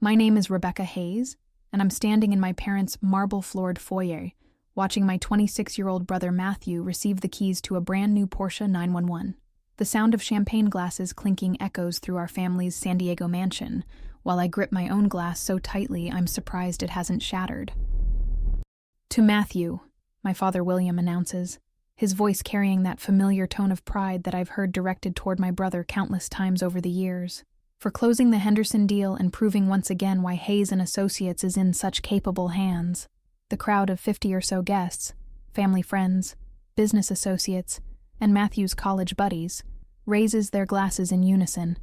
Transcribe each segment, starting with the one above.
My name is Rebecca Hayes, and I'm standing in my parents' marble-floored foyer, watching my 26-year-old brother Matthew receive the keys to a brand new Porsche 911. The sound of champagne glasses clinking echoes through our family's San Diego mansion, while I grip my own glass so tightly I'm surprised it hasn't shattered. "To Matthew," my father William announces, his voice carrying that familiar tone of pride that I've heard directed toward my brother countless times over the years, for closing the Henderson deal and proving once again why Hayes & Associates is in such capable hands. The crowd of 50 or so guests, family friends, business associates, and Matthew's college buddies, raises their glasses in unison.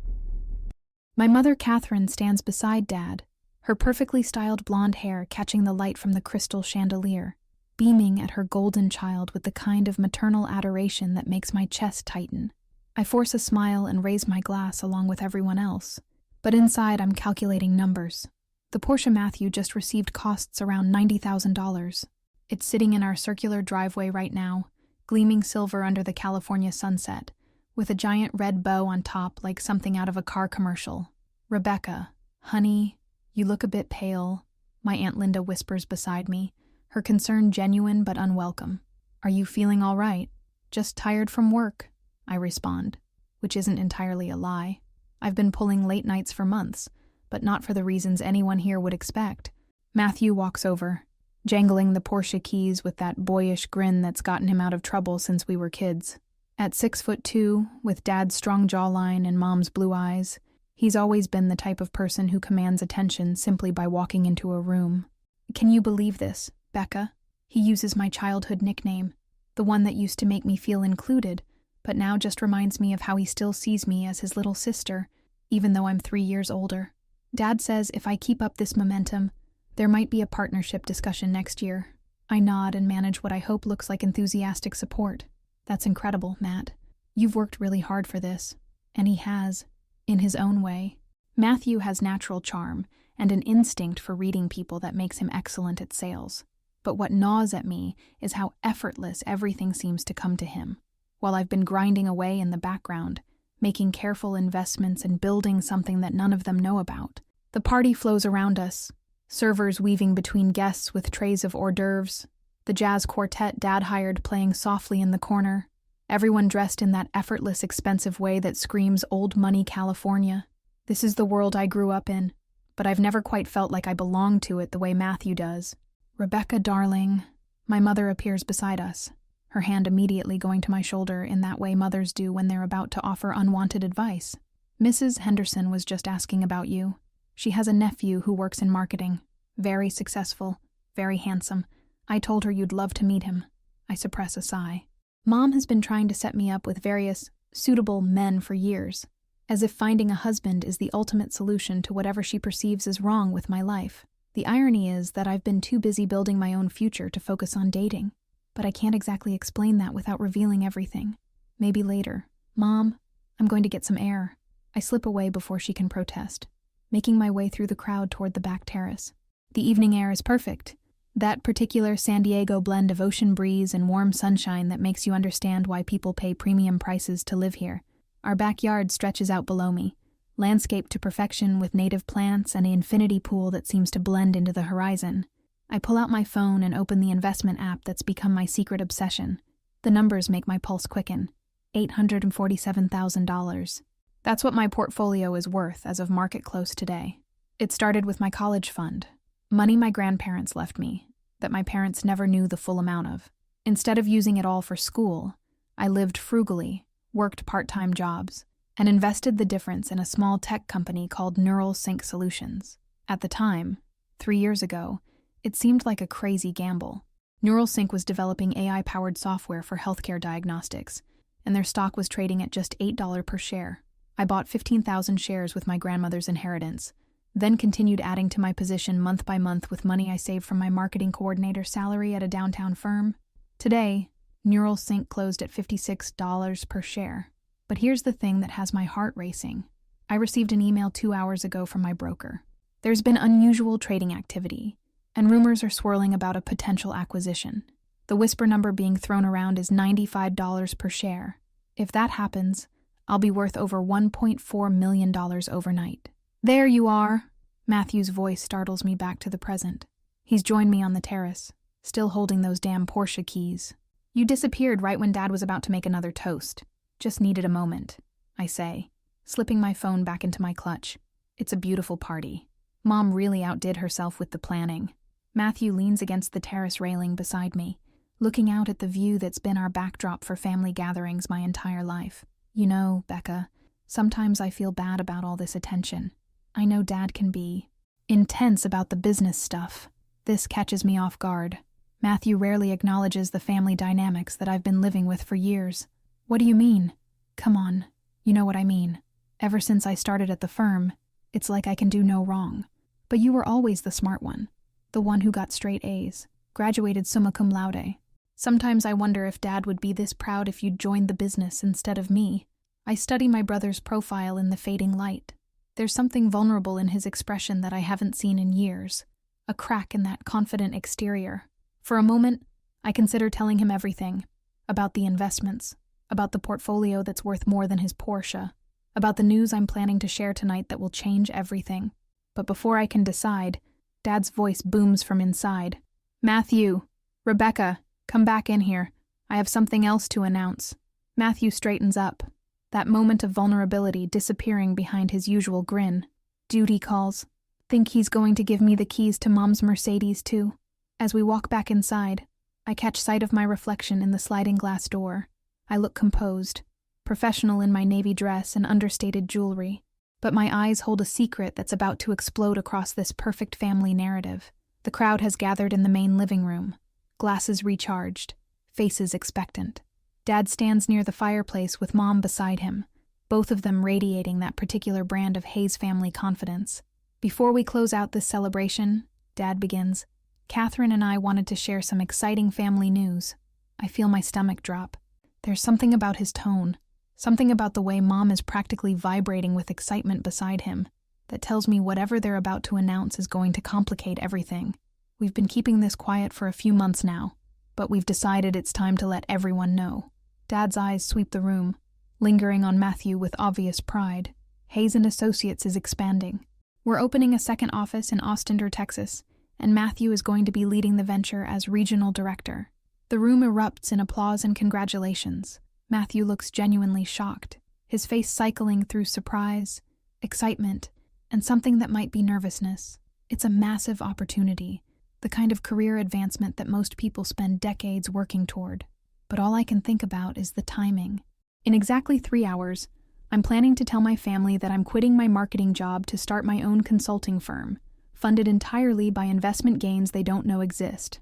My mother Catherine stands beside Dad, her perfectly styled blonde hair catching the light from the crystal chandelier, beaming at her golden child with the kind of maternal adoration that makes my chest tighten. I force a smile and raise my glass along with everyone else, but inside I'm calculating numbers. The Porsche Matthew just received costs around $90,000. It's sitting in our circular driveway right now, gleaming silver under the California sunset, with a giant red bow on top like something out of a car commercial. "Rebecca, honey, you look a bit pale," my Aunt Linda whispers beside me, her concern genuine but unwelcome. "Are you feeling all right?" "Just tired from work," I respond, which isn't entirely a lie. I've been pulling late nights for months, but not for the reasons anyone here would expect. Matthew walks over, jangling the Porsche keys with that boyish grin that's gotten him out of trouble since we were kids. At 6'2", with Dad's strong jawline and Mom's blue eyes, he's always been the type of person who commands attention simply by walking into a room. "Can you believe this, Becca?" He uses my childhood nickname, the one that used to make me feel included, but now just reminds me of how he still sees me as his little sister, even though I'm 3 years older. Dad says if I keep up this momentum, there might be a partnership discussion next year. I nod and manage what I hope looks like enthusiastic support. "That's incredible, Matt. You've worked really hard for this." And he has, in his own way. Matthew has natural charm and an instinct for reading people that makes him excellent at sales. But what gnaws at me is how effortless everything seems to come to him, while I've been grinding away in the background, making careful investments and building something that none of them know about. The party flows around us, servers weaving between guests with trays of hors d'oeuvres, the jazz quartet Dad hired playing softly in the corner, everyone dressed in that effortless, expensive way that screams old money California. This is the world I grew up in, but I've never quite felt like I belonged to it the way Matthew does. "Rebecca, darling," my mother appears beside us, her hand immediately going to my shoulder in that way mothers do when they're about to offer unwanted advice. "Mrs. Henderson was just asking about you. She has a nephew who works in marketing. Very successful, very handsome. I told her you'd love to meet him." I suppress a sigh. "Mom has been trying to set me up with various suitable men for years, as if finding a husband is the ultimate solution to whatever she perceives as wrong with my life. The irony is that I've been too busy building my own future to focus on dating. But I can't exactly explain that without revealing everything. Maybe later. Mom, I'm going to get some air." I slip away before she can protest, making my way through the crowd toward the back terrace. The evening air is perfect. That particular San Diego blend of ocean breeze and warm sunshine that makes you understand why people pay premium prices to live here. Our backyard stretches out below me, landscaped to perfection with native plants and an infinity pool that seems to blend into the horizon. I pull out my phone and open the investment app that's become my secret obsession. The numbers make my pulse quicken. $847,000. That's what my portfolio is worth as of market close today. It started with my college fund, money my grandparents left me, that my parents never knew the full amount of. Instead of using it all for school, I lived frugally, worked part-time jobs, and invested the difference in a small tech company called Neural Sync Solutions. At the time, 3 years ago, it seemed like a crazy gamble. Neural Sync was developing AI-powered software for healthcare diagnostics, and their stock was trading at just $8 per share. I bought 15,000 shares with my grandmother's inheritance, then continued adding to my position month by month with money I saved from my marketing coordinator salary at a downtown firm. Today, Neural Sync closed at $56 per share. But here's the thing that has my heart racing. I received an email 2 hours ago from my broker. There's been unusual trading activity, and rumors are swirling about a potential acquisition. The whisper number being thrown around is $95 per share. If that happens, I'll be worth over $1.4 million overnight. "There you are," Matthew's voice startles me back to the present. He's joined me on the terrace, still holding those damn Porsche keys. You disappeared right when Dad was about to make another toast. Just needed a moment, I say, slipping my phone back into my clutch. It's a beautiful party. Mom really outdid herself with the planning. Matthew leans against the terrace railing beside me, looking out at the view that's been our backdrop for family gatherings my entire life. You know, Becca, sometimes I feel bad about all this attention. I know Dad can be intense about the business stuff. This catches me off guard. Matthew rarely acknowledges the family dynamics that I've been living with for years. What do you mean? Come on, you know what I mean. Ever since I started at the firm, it's like I can do no wrong. But you were always the smart one, the one who got straight A's, graduated summa cum laude. Sometimes I wonder if Dad would be this proud if you'd joined the business instead of me. I study my brother's profile in the fading light. There's something vulnerable in his expression that I haven't seen in years, a crack in that confident exterior. For a moment, I consider telling him everything, about the investments, about the portfolio that's worth more than his Porsche, about the news I'm planning to share tonight that will change everything. But before I can decide, Dad's voice booms from inside. Matthew, Rebecca, come back in here. I have something else to announce. Matthew straightens up, that moment of vulnerability disappearing behind his usual grin. Duty calls. Think he's going to give me the keys to Mom's Mercedes, too? As we walk back inside, I catch sight of my reflection in the sliding glass door. I look composed, professional in my navy dress and understated jewelry. But my eyes hold a secret that's about to explode across this perfect family narrative. The crowd has gathered in the main living room, glasses recharged, faces expectant. Dad stands near the fireplace with Mom beside him, both of them radiating that particular brand of Hayes family confidence. Before we close out this celebration, Dad begins, Catherine and I wanted to share some exciting family news. I feel my stomach drop. There's something about his tone, something about the way Mom is practically vibrating with excitement beside him, that tells me whatever they're about to announce is going to complicate everything. We've been keeping this quiet for a few months now, but we've decided it's time to let everyone know. Dad's eyes sweep the room, lingering on Matthew with obvious pride. Hayes & Associates is expanding. We're opening a second office in Austin, Texas, and Matthew is going to be leading the venture as regional director. The room erupts in applause and congratulations. Matthew looks genuinely shocked, his face cycling through surprise, excitement, and something that might be nervousness. It's a massive opportunity, the kind of career advancement that most people spend decades working toward. But all I can think about is the timing. In exactly 3 hours, I'm planning to tell my family that I'm quitting my marketing job to start my own consulting firm, funded entirely by investment gains they don't know exist.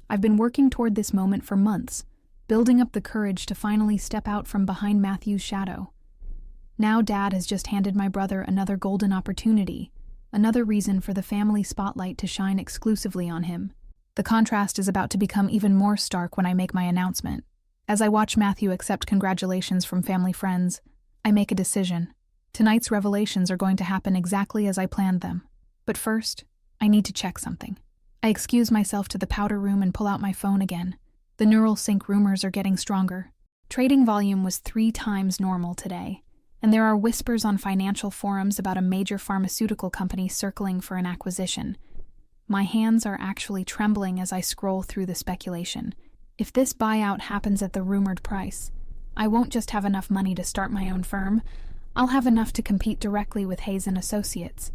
I've been working toward this moment for months, building up the courage to finally step out from behind Matthew's shadow. Now Dad has just handed my brother another golden opportunity, another reason for the family spotlight to shine exclusively on him. The contrast is about to become even more stark when I make my announcement. As I watch Matthew accept congratulations from family friends, I make a decision. Tonight's revelations are going to happen exactly as I planned them. But first, I need to check something. I excuse myself to the powder room and pull out my phone again. The neural sync rumors are getting stronger. Trading volume was 3 times normal today, and there are whispers on financial forums about a major pharmaceutical company circling for an acquisition. My hands are actually trembling as I scroll through the speculation. If this buyout happens at the rumored price, I won't just have enough money to start my own firm, I'll have enough to compete directly with Hayes & Associates.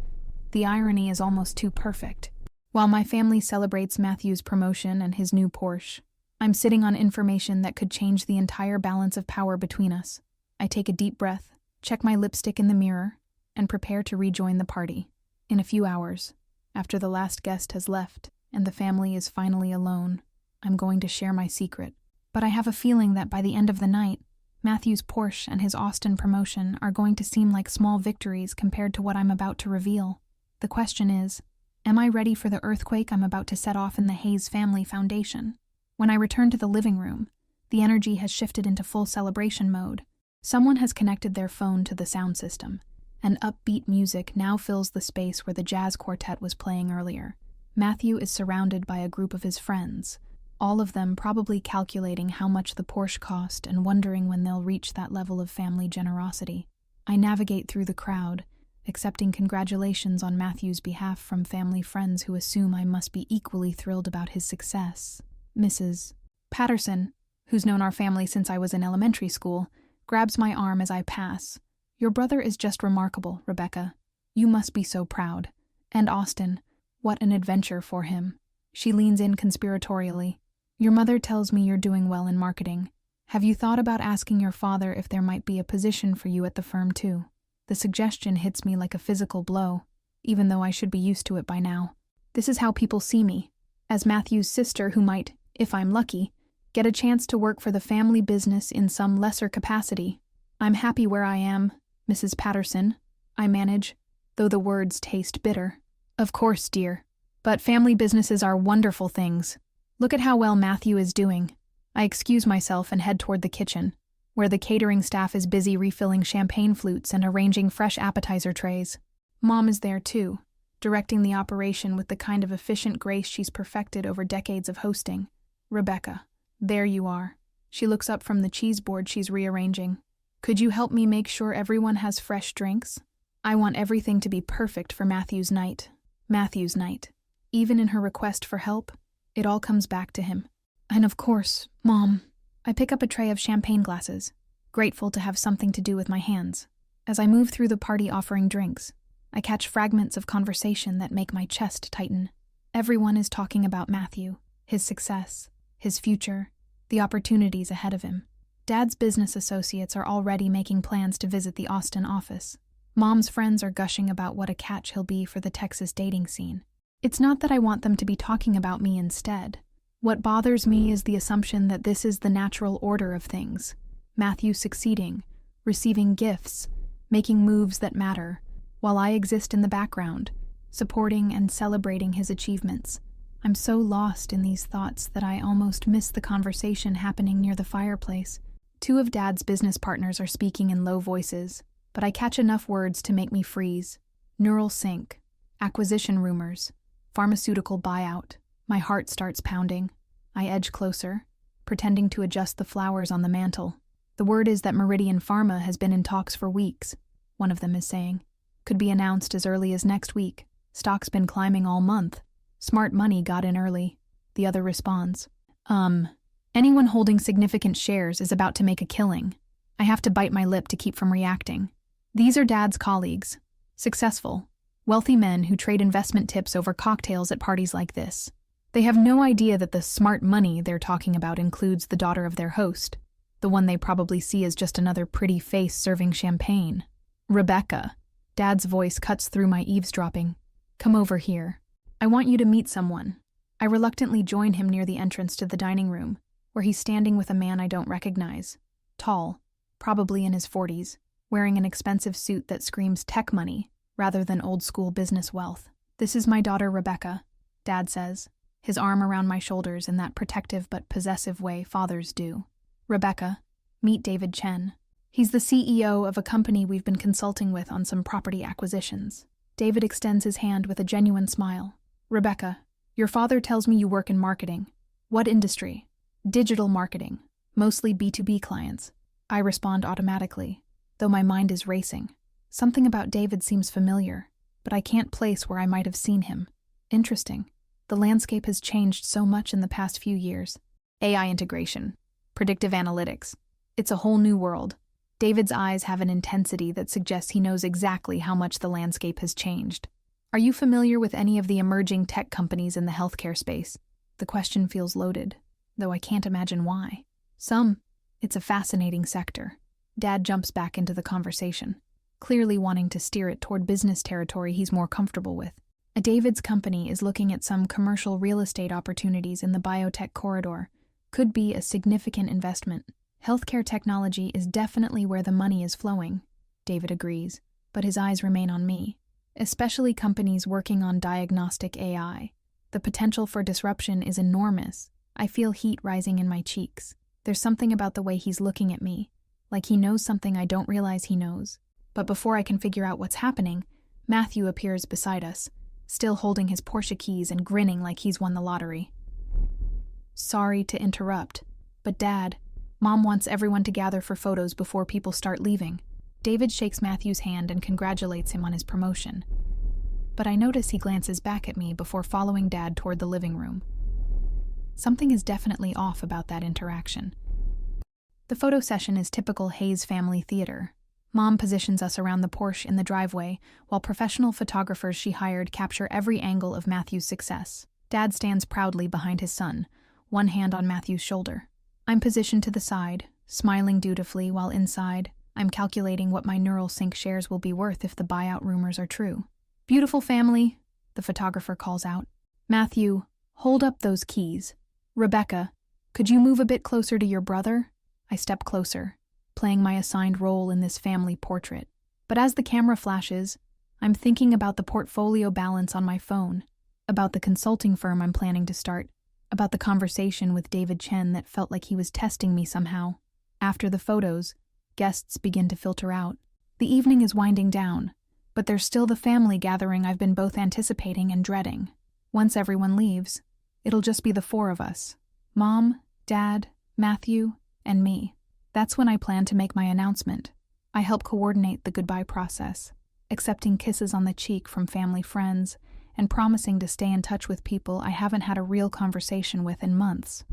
The irony is almost too perfect. While my family celebrates Matthew's promotion and his new Porsche, I'm sitting on information that could change the entire balance of power between us. I take a deep breath, check my lipstick in the mirror, and prepare to rejoin the party. In a few hours, after the last guest has left and the family is finally alone, I'm going to share my secret. But I have a feeling that by the end of the night, Matthew's Porsche and his Austin promotion are going to seem like small victories compared to what I'm about to reveal. The question is, am I ready for the earthquake I'm about to set off in the Hayes family foundation? When I return to the living room, the energy has shifted into full celebration mode. Someone has connected their phone to the sound system, and upbeat music now fills the space where the jazz quartet was playing earlier. Matthew is surrounded by a group of his friends, all of them probably calculating how much the Porsche cost and wondering when they'll reach that level of family generosity. I navigate through the crowd, accepting congratulations on Matthew's behalf from family friends who assume I must be equally thrilled about his success. Mrs. Patterson, who's known our family since I was in elementary school, grabs my arm as I pass. Your brother is just remarkable, Rebecca. You must be so proud. And Austin, what an adventure for him. She leans in conspiratorially. Your mother tells me you're doing well in marketing. Have you thought about asking your father if there might be a position for you at the firm too? The suggestion hits me like a physical blow, even though I should be used to it by now. This is how people see me, as Matthew's sister who might, if I'm lucky, get a chance to work for the family business in some lesser capacity. I'm happy where I am, Mrs. Patterson, I manage, though the words taste bitter. Of course, dear. But family businesses are wonderful things. Look at how well Matthew is doing. I excuse myself and head toward the kitchen, where the catering staff is busy refilling champagne flutes and arranging fresh appetizer trays. Mom is there too, directing the operation with the kind of efficient grace she's perfected over decades of hosting. Rebecca, there you are. She looks up from the cheese board she's rearranging. Could you help me make sure everyone has fresh drinks? I want everything to be perfect for Matthew's night. Matthew's night. Even in her request for help, it all comes back to him. And of course, Mom. I pick up a tray of champagne glasses, grateful to have something to do with my hands. As I move through the party offering drinks, I catch fragments of conversation that make my chest tighten. Everyone is talking about Matthew, his success, his future, the opportunities ahead of him. Dad's business associates are already making plans to visit the Austin office. Mom's friends are gushing about what a catch he'll be for the Texas dating scene. It's not that I want them to be talking about me instead. What bothers me is the assumption that this is the natural order of things. Matthew succeeding, receiving gifts, making moves that matter, while I exist in the background, supporting and celebrating his achievements. I'm so lost in these thoughts that I almost miss the conversation happening near the fireplace. Two of Dad's business partners are speaking in low voices, but I catch enough words to make me freeze. Neural sync, acquisition rumors, pharmaceutical buyout. My heart starts pounding. I edge closer, pretending to adjust the flowers on the mantel. The word is that Meridian Pharma has been in talks for weeks, one of them is saying. Could be announced as early as next week. Stock's been climbing all month. Smart money got in early. The other responds. Anyone holding significant shares is about to make a killing. I have to bite my lip to keep from reacting. These are Dad's colleagues. Successful, wealthy men who trade investment tips over cocktails at parties like this. They have no idea that the smart money they're talking about includes the daughter of their host, the one they probably see as just another pretty face serving champagne. Rebecca. Dad's voice cuts through my eavesdropping. Come over here. I want you to meet someone. I reluctantly join him near the entrance to the dining room, where he's standing with a man I don't recognize. Tall, probably in his 40s, wearing an expensive suit that screams tech money rather than old-school business wealth. This is my daughter Rebecca, Dad says, his arm around my shoulders in that protective but possessive way fathers do. Rebecca, meet David Chen. He's the CEO of a company we've been consulting with on some property acquisitions. David extends his hand with a genuine smile. Rebecca, your father tells me you work in marketing. What industry? Digital marketing, mostly B2B clients. I respond automatically, though my mind is racing. Something about David seems familiar, but I can't place where I might have seen him. Interesting. The landscape has changed so much in the past few years. AI integration, predictive analytics. It's a whole new world. David's eyes have an intensity that suggests he knows exactly how much the landscape has changed. Are you familiar with any of the emerging tech companies in the healthcare space? The question feels loaded, though I can't imagine why. Some. It's a fascinating sector. Dad jumps back into the conversation, clearly wanting to steer it toward business territory he's more comfortable with. David's company is looking at some commercial real estate opportunities in the biotech corridor. Could be a significant investment. Healthcare technology is definitely where the money is flowing, David agrees, but his eyes remain on me, especially companies working on diagnostic AI. The potential for disruption is enormous. I feel heat rising in my cheeks. There's something about the way he's looking at me, like he knows something I don't realize he knows. But before I can figure out what's happening, Matthew appears beside us, still holding his Porsche keys and grinning like he's won the lottery. Sorry to interrupt, but Dad, Mom wants everyone to gather for photos before people start leaving. David shakes Matthew's hand and congratulates him on his promotion. But I notice he glances back at me before following Dad toward the living room. Something is definitely off about that interaction. The photo session is typical Hayes family theater. Mom positions us around the Porsche in the driveway, while professional photographers she hired capture every angle of Matthew's success. Dad stands proudly behind his son, one hand on Matthew's shoulder. I'm positioned to the side, smiling dutifully while inside, I'm calculating what my Neural Sync shares will be worth if the buyout rumors are true. "Beautiful family," the photographer calls out. "Matthew, hold up those keys. Rebecca, could you move a bit closer to your brother?" I step closer, playing my assigned role in this family portrait. But as the camera flashes, I'm thinking about the portfolio balance on my phone, about the consulting firm I'm planning to start, about the conversation with David Chen that felt like he was testing me somehow. After the photos, guests begin to filter out. The evening is winding down, but there's still the family gathering I've been both anticipating and dreading. Once everyone leaves, it'll just be the four of us: Mom, Dad, Matthew, and me. That's when I plan to make my announcement. I help coordinate the goodbye process, accepting kisses on the cheek from family friends, and promising to stay in touch with people I haven't had a real conversation with in months.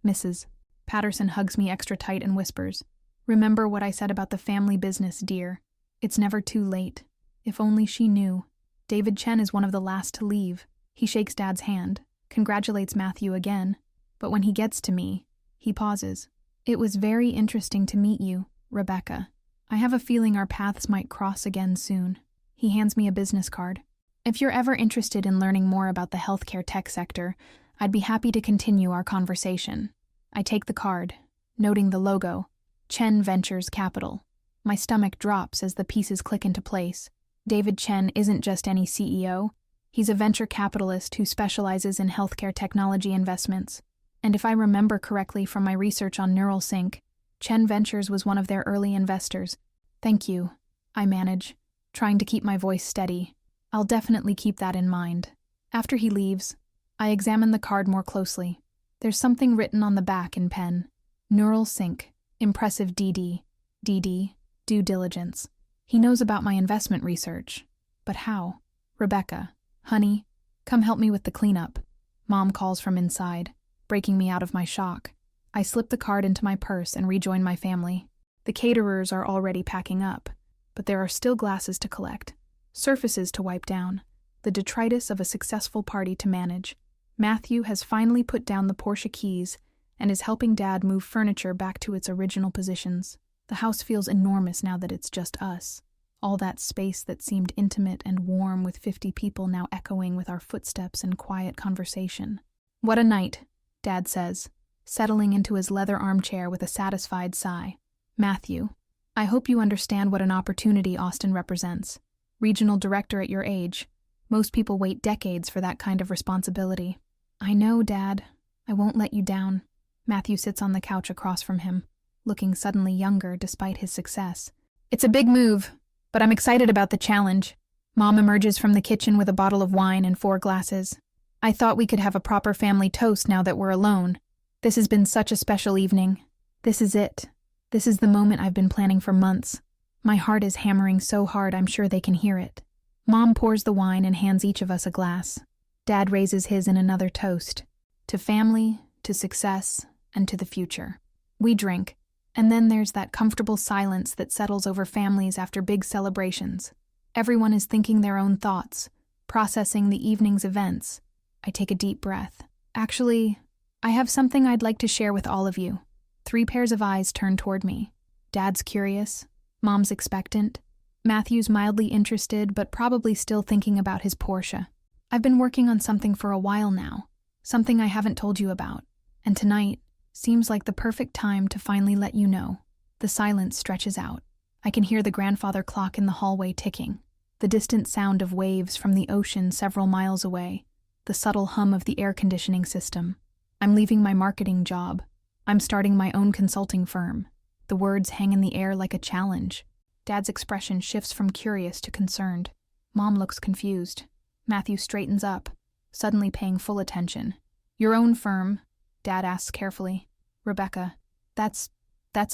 Mrs. Patterson hugs me extra tight and whispers, "Remember what I said about the family business, dear. It's never too late." If only she knew. David Chen is one of the last to leave. He shakes Dad's hand, congratulates Matthew again, but when he gets to me, he pauses. "It was very interesting to meet you, Rebecca. I have a feeling our paths might cross again soon." He hands me a business card. "If you're ever interested in learning more about the healthcare tech sector, I'd be happy to continue our conversation." I take the card, noting the logo, Chen Ventures Capital. My stomach drops as the pieces click into place. David Chen isn't just any CEO. He's a venture capitalist who specializes in healthcare technology investments. And if I remember correctly from my research on Neural Sync, Chen Ventures was one of their early investors. "Thank you," I manage, trying to keep my voice steady. "I'll definitely keep that in mind." After he leaves, I examine the card more closely. There's something written on the back in pen. Neural Sync, impressive DD, due diligence. He knows about my investment research. But how? "Rebecca, honey, come help me with the cleanup." Mom calls from inside, breaking me out of my shock. I slip the card into my purse and rejoin my family. The caterers are already packing up, but there are still glasses to collect, surfaces to wipe down, the detritus of a successful party to manage. Matthew has finally put down the Porsche keys and is helping Dad move furniture back to its original positions. The house feels enormous now that it's just us. All that space that seemed intimate and warm with 50 people now echoing with our footsteps and quiet conversation. "What a night," Dad says, settling into his leather armchair with a satisfied sigh. "Matthew, I hope you understand what an opportunity Austin represents. Regional director at your age. Most people wait decades for that kind of responsibility." "I know, Dad. I won't let you down." Matthew sits on the couch across from him, looking suddenly younger despite his success. "It's a big move, but I'm excited about the challenge." Mom emerges from the kitchen with a bottle of wine and 4 glasses. "I thought we could have a proper family toast now that we're alone. This has been such a special evening. This is it. This is the moment I've been planning for months. My heart is hammering so hard I'm sure they can hear it." Mom pours the wine and hands each of us a glass. Dad raises his in another toast. To family, to success, and to the future. We drink, and then there's that comfortable silence that settles over families after big celebrations. Everyone is thinking their own thoughts, processing the evening's events. I take a deep breath. "Actually, I have something I'd like to share with all of you." 3 pairs of eyes turn toward me. Dad's curious, Mom's expectant, Matthew's mildly interested but probably still thinking about his Porsche. "I've been working on something for a while now, something I haven't told you about, and tonight seems like the perfect time to finally let you know." The silence stretches out. I can hear the grandfather clock in the hallway ticking, the distant sound of waves from the ocean several miles away, the subtle hum of the air conditioning system. I'm leaving my marketing job. I'm starting my own consulting firm. The words hang in the air like a challenge. Dad's expression shifts from curious to concerned. Mom looks confused. Matthew straightens up, suddenly paying full attention. "Your own firm?" Dad asks carefully. "Rebecca, that's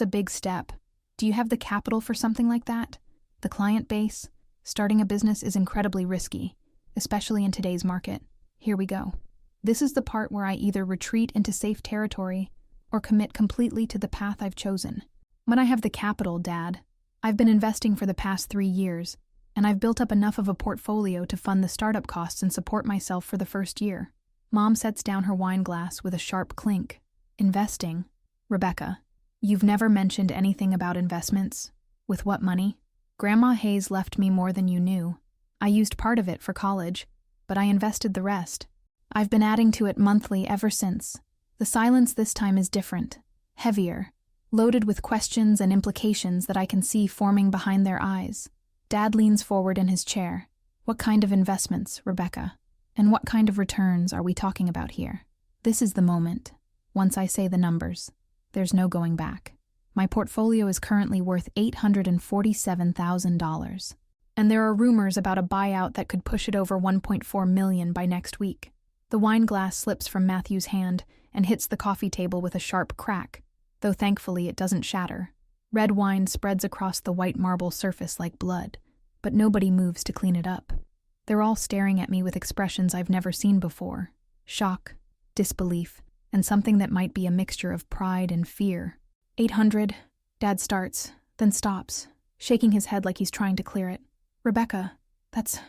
a big step." Do you have the capital for something like that? The client base? Starting a business is incredibly risky, especially in today's market. Here we go. This is the part where I either retreat into safe territory or commit completely to the path I've chosen. When I have the capital, Dad, I've been investing for the past 3 years, and I've built up enough of a portfolio to fund the startup costs and support myself for the first year. Mom sets down her wine glass with a sharp clink. Investing? Rebecca, you've never mentioned anything about investments. With what money? Grandma Hayes left me more than you knew. I used part of it for college, but I invested the rest. I've been adding to it monthly ever since. The silence this time is different, heavier, loaded with questions and implications that I can see forming behind their eyes. Dad leans forward in his chair. What kind of investments, Rebecca? And what kind of returns are we talking about here? This is the moment. Once I say the numbers, there's no going back. My portfolio is currently worth $847,000. And there are rumors about a buyout that could push it over $1.4 million by next week. The wine glass slips from Matthew's hand and hits the coffee table with a sharp crack, though thankfully it doesn't shatter. Red wine spreads across the white marble surface like blood, but nobody moves to clean it up. They're all staring at me with expressions I've never seen before. Shock, disbelief, and something that might be a mixture of pride and fear. 800, Dad starts, then stops, shaking his head like he's trying to clear it. Rebecca, that's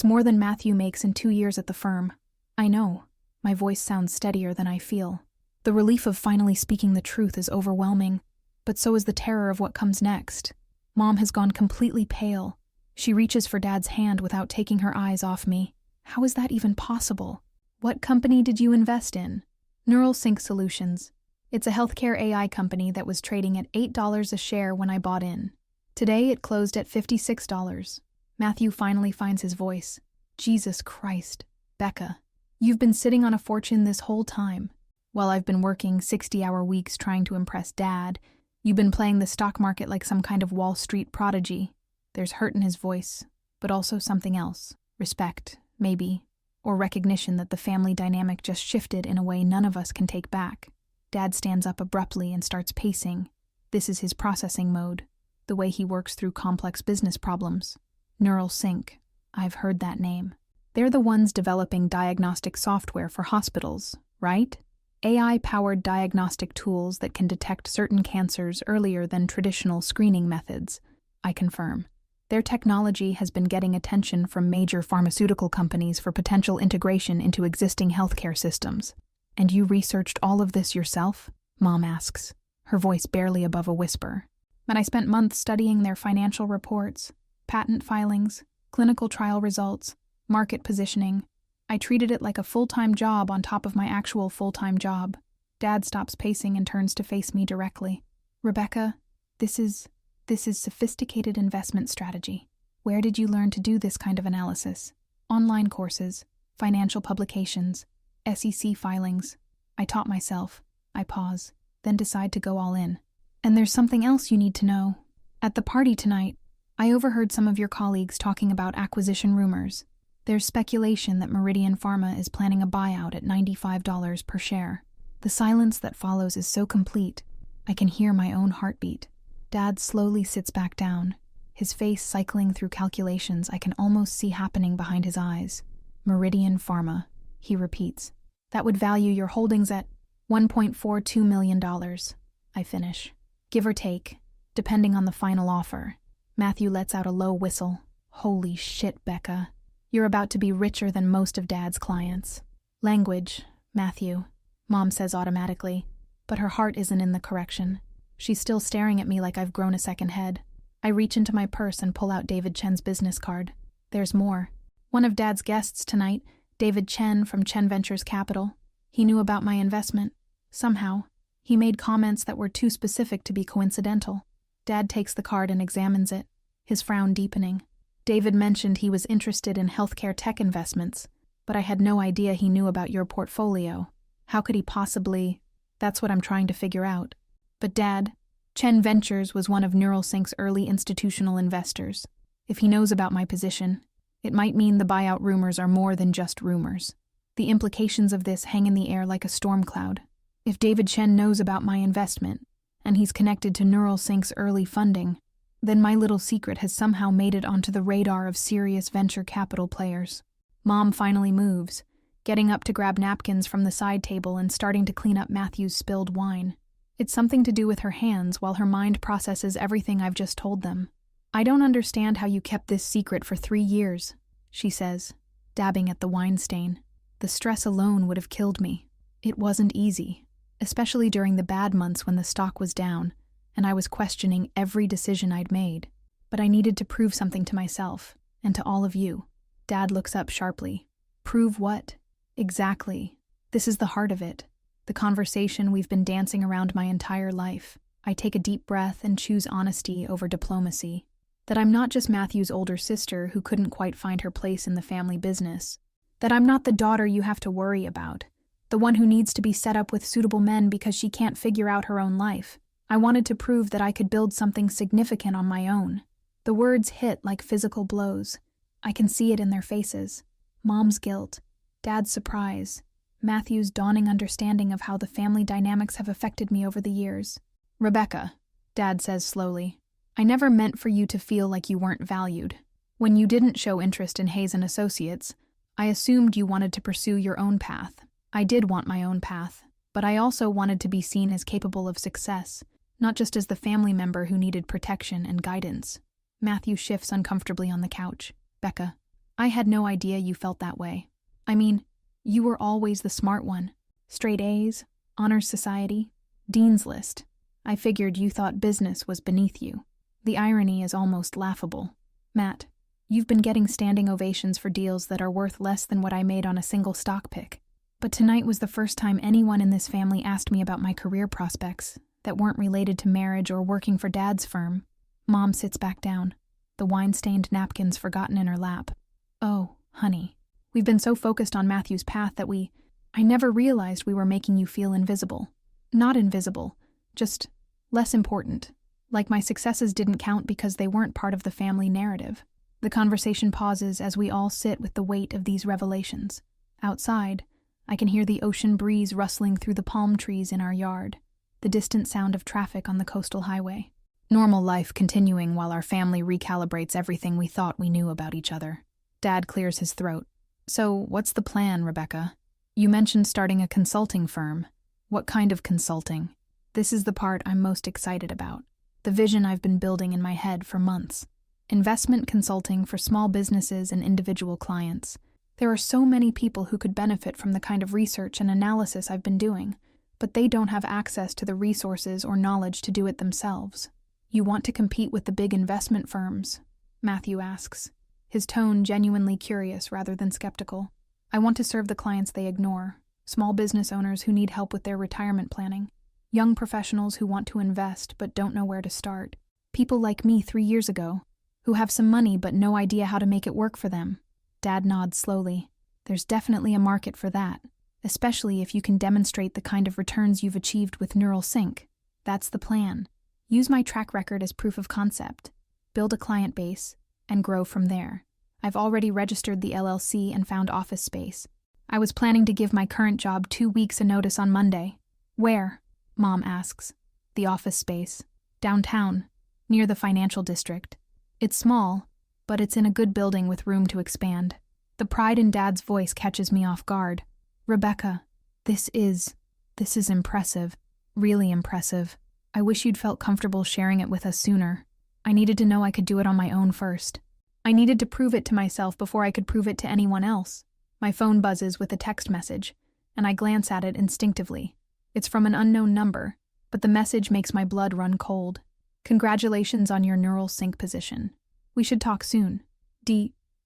more than Matthew makes in 2 years at the firm. I know. My voice sounds steadier than I feel. The relief of finally speaking the truth is overwhelming, but so is the terror of what comes next. Mom has gone completely pale. She reaches for Dad's hand without taking her eyes off me. How is that even possible? What company did you invest in? Neural Sync Solutions. It's a healthcare AI company that was trading at $8 a share when I bought in. Today it closed at $56. Matthew finally finds his voice. Jesus Christ, Becca. You've been sitting on a fortune this whole time. While I've been working 60-hour weeks trying to impress Dad, you've been playing the stock market like some kind of Wall Street prodigy. There's hurt in his voice, but also something else. Respect, maybe, or recognition that the family dynamic just shifted in a way none of us can take back. Dad stands up abruptly and starts pacing. This is his processing mode, the way he works through complex business problems. Neural Sync. I've heard that name. They're the ones developing diagnostic software for hospitals, right? AI-powered diagnostic tools that can detect certain cancers earlier than traditional screening methods. I confirm. Their technology has been getting attention from major pharmaceutical companies for potential integration into existing healthcare systems. And you researched all of this yourself? Mom asks, her voice barely above a whisper. And I spent months studying their financial reports, patent filings, clinical trial results, market positioning. I treated it like a full-time job on top of my actual full-time job. Dad stops pacing and turns to face me directly. Rebecca, this is sophisticated investment strategy. Where did you learn to do this kind of analysis? Online courses, financial publications, SEC filings. I taught myself. I pause, then decide to go all in. And there's something else you need to know. At the party tonight, I overheard some of your colleagues talking about acquisition rumors. There's speculation that Meridian Pharma is planning a buyout at $95 per share. The silence that follows is so complete, I can hear my own heartbeat. Dad slowly sits back down, his face cycling through calculations I can almost see happening behind his eyes. Meridian Pharma, he repeats. That would value your holdings at $1.42 million. I finish. Give or take, depending on the final offer. Matthew lets out a low whistle. Holy shit, Becca. You're about to be richer than most of Dad's clients. Language, Matthew, Mom says automatically, but her heart isn't in the correction. She's still staring at me like I've grown a second head. I reach into my purse and pull out David Chen's business card. There's more. One of Dad's guests tonight, David Chen from Chen Ventures Capital. He knew about my investment. Somehow, he made comments that were too specific to be coincidental. Dad takes the card and examines it, his frown deepening. David mentioned he was interested in healthcare tech investments, but I had no idea he knew about your portfolio. How could he possibly? That's what I'm trying to figure out. But Dad, Chen Ventures was one of NeuralSync's early institutional investors. If he knows about my position, it might mean the buyout rumors are more than just rumors. The implications of this hang in the air like a storm cloud. If David Chen knows about my investment, and he's connected to NeuralSync's early funding, then my little secret has somehow made it onto the radar of serious venture capital players. Mom finally moves, getting up to grab napkins from the side table and starting to clean up Matthew's spilled wine. It's something to do with her hands while her mind processes everything I've just told them. "I don't understand how you kept this secret for 3 years," she says, dabbing at the wine stain. "The stress alone would have killed me. It wasn't easy, especially during the bad months when the stock was down, and I was questioning every decision I'd made. But I needed to prove something to myself, and to all of you." Dad looks up sharply. "Prove what?" "Exactly. This is the heart of it. The conversation we've been dancing around my entire life. I take a deep breath and choose honesty over diplomacy. That I'm not just Matthew's older sister who couldn't quite find her place in the family business. That I'm not the daughter you have to worry about. The one who needs to be set up with suitable men because she can't figure out her own life. I wanted to prove that I could build something significant on my own." The words hit like physical blows. I can see it in their faces. Mom's guilt, Dad's surprise, Matthew's dawning understanding of how the family dynamics have affected me over the years. "Rebecca," Dad says slowly, "I never meant for you to feel like you weren't valued. When you didn't show interest in Hayes & Associates, I assumed you wanted to pursue your own path. I did want my own path, but I also wanted to be seen as capable of success, not just as the family member who needed protection and guidance." Matthew shifts uncomfortably on the couch. "Becca, I had no idea you felt that way. I mean, you were always the smart one. Straight A's, honors society, dean's list. I figured you thought business was beneath you. The irony is almost laughable. Matt, you've been getting standing ovations for deals that are worth less than what I made on a single stock pick. But tonight was the first time anyone in this family asked me about my career prospects that weren't related to marriage or working for Dad's firm." Mom sits back down, the wine-stained napkins forgotten in her lap. "Oh, honey, we've been so focused on Matthew's path that I never realized we were making you feel invisible. Not invisible, just less important. Like my successes didn't count because they weren't part of the family narrative." The conversation pauses as we all sit with the weight of these revelations. Outside, I can hear the ocean breeze rustling through the palm trees in our yard, the distant sound of traffic on the coastal highway. Normal life continuing while our family recalibrates everything we thought we knew about each other. Dad clears his throat. "So, what's the plan, Rebecca? You mentioned starting a consulting firm. What kind of consulting?" This is the part I'm most excited about. The vision I've been building in my head for months. Investment consulting for small businesses and individual clients. There are so many people who could benefit from the kind of research and analysis I've been doing, but they don't have access to the resources or knowledge to do it themselves. "You want to compete with the big investment firms?" Matthew asks, his tone genuinely curious rather than skeptical. "I want to serve the clients they ignore, small business owners who need help with their retirement planning, young professionals who want to invest but don't know where to start, people like me 3 years ago, who have some money but no idea how to make it work for them." Dad nods slowly. "There's definitely a market for that, especially if you can demonstrate the kind of returns you've achieved with NeuralSync. That's the plan. Use my track record as proof of concept, build a client base, and grow from there. I've already registered the LLC and found office space. I was planning to give my current job 2 weeks a notice on Monday." "Where?" Mom asks. "The office space. Downtown, near the financial district. It's small, but it's in a good building with room to expand." The pride in Dad's voice catches me off guard. "Rebecca, this is impressive. Really impressive. I wish you'd felt comfortable sharing it with us sooner. I needed to know I could do it on my own first. I needed to prove it to myself before I could prove it to anyone else." My phone buzzes with a text message, and I glance at it instinctively. It's from an unknown number, but the message makes my blood run cold. "Congratulations on your NeuralSync position. We should talk soon.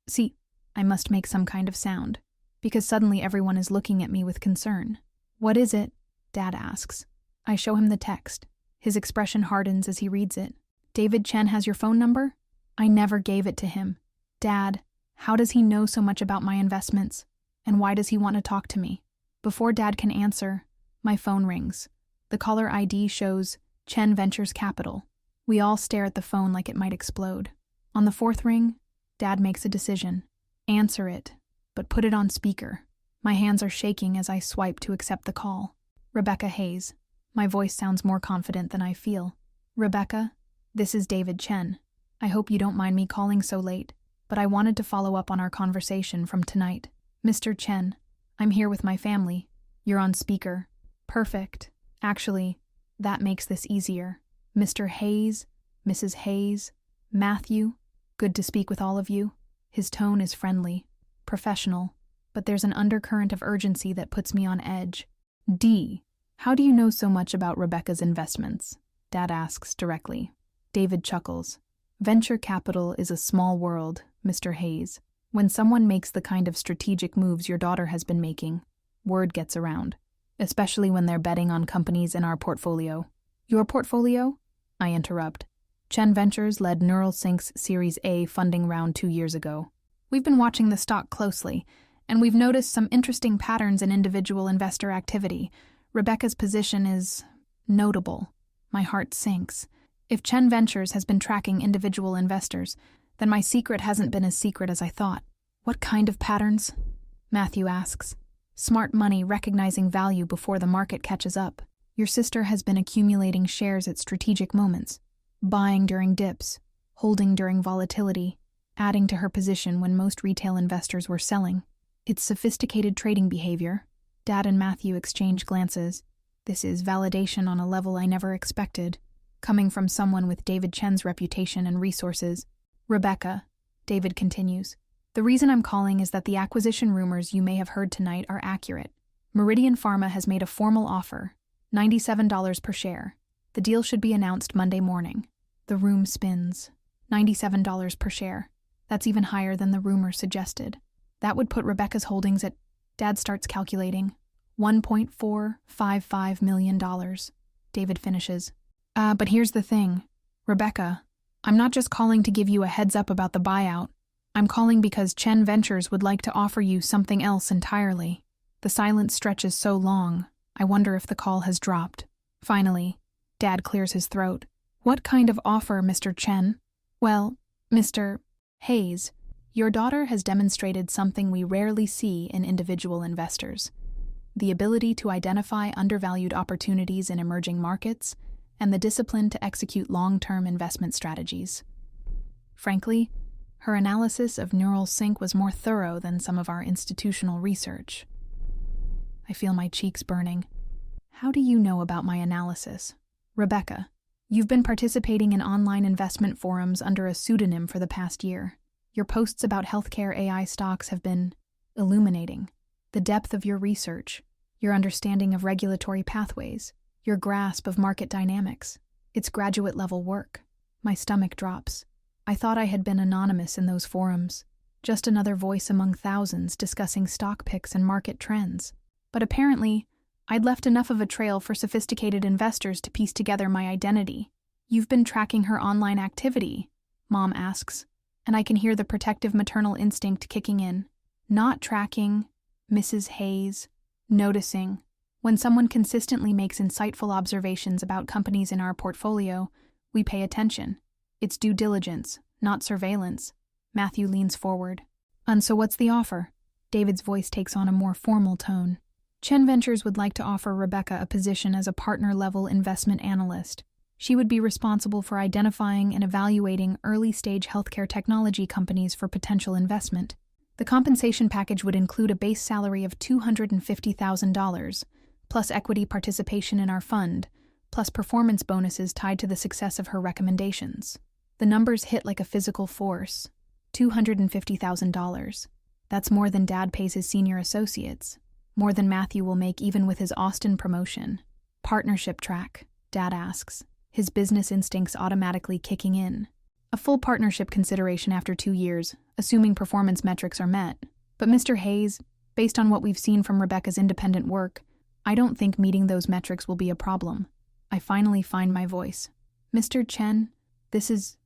See, I must make some kind of sound, because suddenly everyone is looking at me with concern. "What is it?" Dad asks. I show him the text. His expression hardens as he reads it. "David Chen has your phone number?" I never gave it to him. "Dad, how does he know so much about my investments? And why does he want to talk to me?" Before Dad can answer, my phone rings. The caller ID shows Chen Ventures Capital. We all stare at the phone like it might explode. On the 4th ring, Dad makes a decision. Answer it, but put it on speaker. My hands are shaking as I swipe to accept the call. "Rebecca Hayes." My voice sounds more confident than I feel. Rebecca, this is David Chen. I hope you don't mind me calling so late, but I wanted to follow up on our conversation from tonight. Mr. Chen, I'm here with my family. You're on speaker. Perfect. Actually, that makes this easier. Mr. Hayes, Mrs. Hayes, Matthew, good to speak with all of you. His tone is friendly, professional, but there's an undercurrent of urgency that puts me on edge. D. How do you know so much about Rebecca's investments? Dad asks directly. David chuckles. Venture capital is a small world, Mr. Hayes. When someone makes the kind of strategic moves your daughter has been making, word gets around, especially when they're betting on companies in our portfolio. Your portfolio? I interrupt. Chen Ventures led Neuralsync's Series A funding round 2 years ago. We've been watching the stock closely, and we've noticed some interesting patterns in individual investor activity. Rebecca's position is notable. My heart sinks. If Chen Ventures has been tracking individual investors, then my secret hasn't been as secret as I thought. What kind of patterns? Matthew asks. Smart money recognizing value before the market catches up. Your sister has been accumulating shares at strategic moments, buying during dips, holding during volatility, adding to her position when most retail investors were selling. It's sophisticated trading behavior. Dad and Matthew exchange glances. This is validation on a level I never expected, coming from someone with David Chen's reputation and resources. Rebecca, David continues, the reason I'm calling is that the acquisition rumors you may have heard tonight are accurate. Meridian Pharma has made a formal offer, $97 per share. The deal should be announced Monday morning. The room spins. $97 per share. That's even higher than the rumor suggested. That would put Rebecca's holdings at, Dad starts calculating, $1.455 million. David finishes. But here's the thing. Rebecca, I'm not just calling to give you a heads up about the buyout. I'm calling because Chen Ventures would like to offer you something else entirely. The silence stretches so long, I wonder if the call has dropped. Finally, Dad clears his throat. What kind of offer, Mr. Chen? Well, Mr. Hayes, your daughter has demonstrated something we rarely see in individual investors. The ability to identify undervalued opportunities in emerging markets and the discipline to execute long-term investment strategies. Frankly, her analysis of Neuralsync was more thorough than some of our institutional research. I feel my cheeks burning. How do you know about my analysis? Rebecca, you've been participating in online investment forums under a pseudonym for the past year. Your posts about healthcare AI stocks have been illuminating. The depth of your research, your understanding of regulatory pathways, your grasp of market dynamics. It's graduate-level work. My stomach drops. I thought I had been anonymous in those forums, just another voice among thousands discussing stock picks and market trends. But apparently, I'd left enough of a trail for sophisticated investors to piece together my identity. You've been tracking her online activity, Mom asks, and I can hear the protective maternal instinct kicking in. Not tracking, Mrs. Hayes, noticing. When someone consistently makes insightful observations about companies in our portfolio, we pay attention. It's due diligence, not surveillance. Matthew leans forward. And so what's the offer? David's voice takes on a more formal tone. Chen Ventures would like to offer Rebecca a position as a partner-level investment analyst. She would be responsible for identifying and evaluating early-stage healthcare technology companies for potential investment. The compensation package would include a base salary of $250,000, plus equity participation in our fund, plus performance bonuses tied to the success of her recommendations. The numbers hit like a physical force. $250,000. That's more than Dad pays his senior associates. More than Matthew will make even with his Austin promotion. Partnership track, Dad asks, his business instincts automatically kicking in. A full partnership consideration after 2 years, assuming performance metrics are met. But Mr. Hayes, based on what we've seen from Rebecca's independent work, I don't think meeting those metrics will be a problem. I finally find my voice. Mr. Chen, this is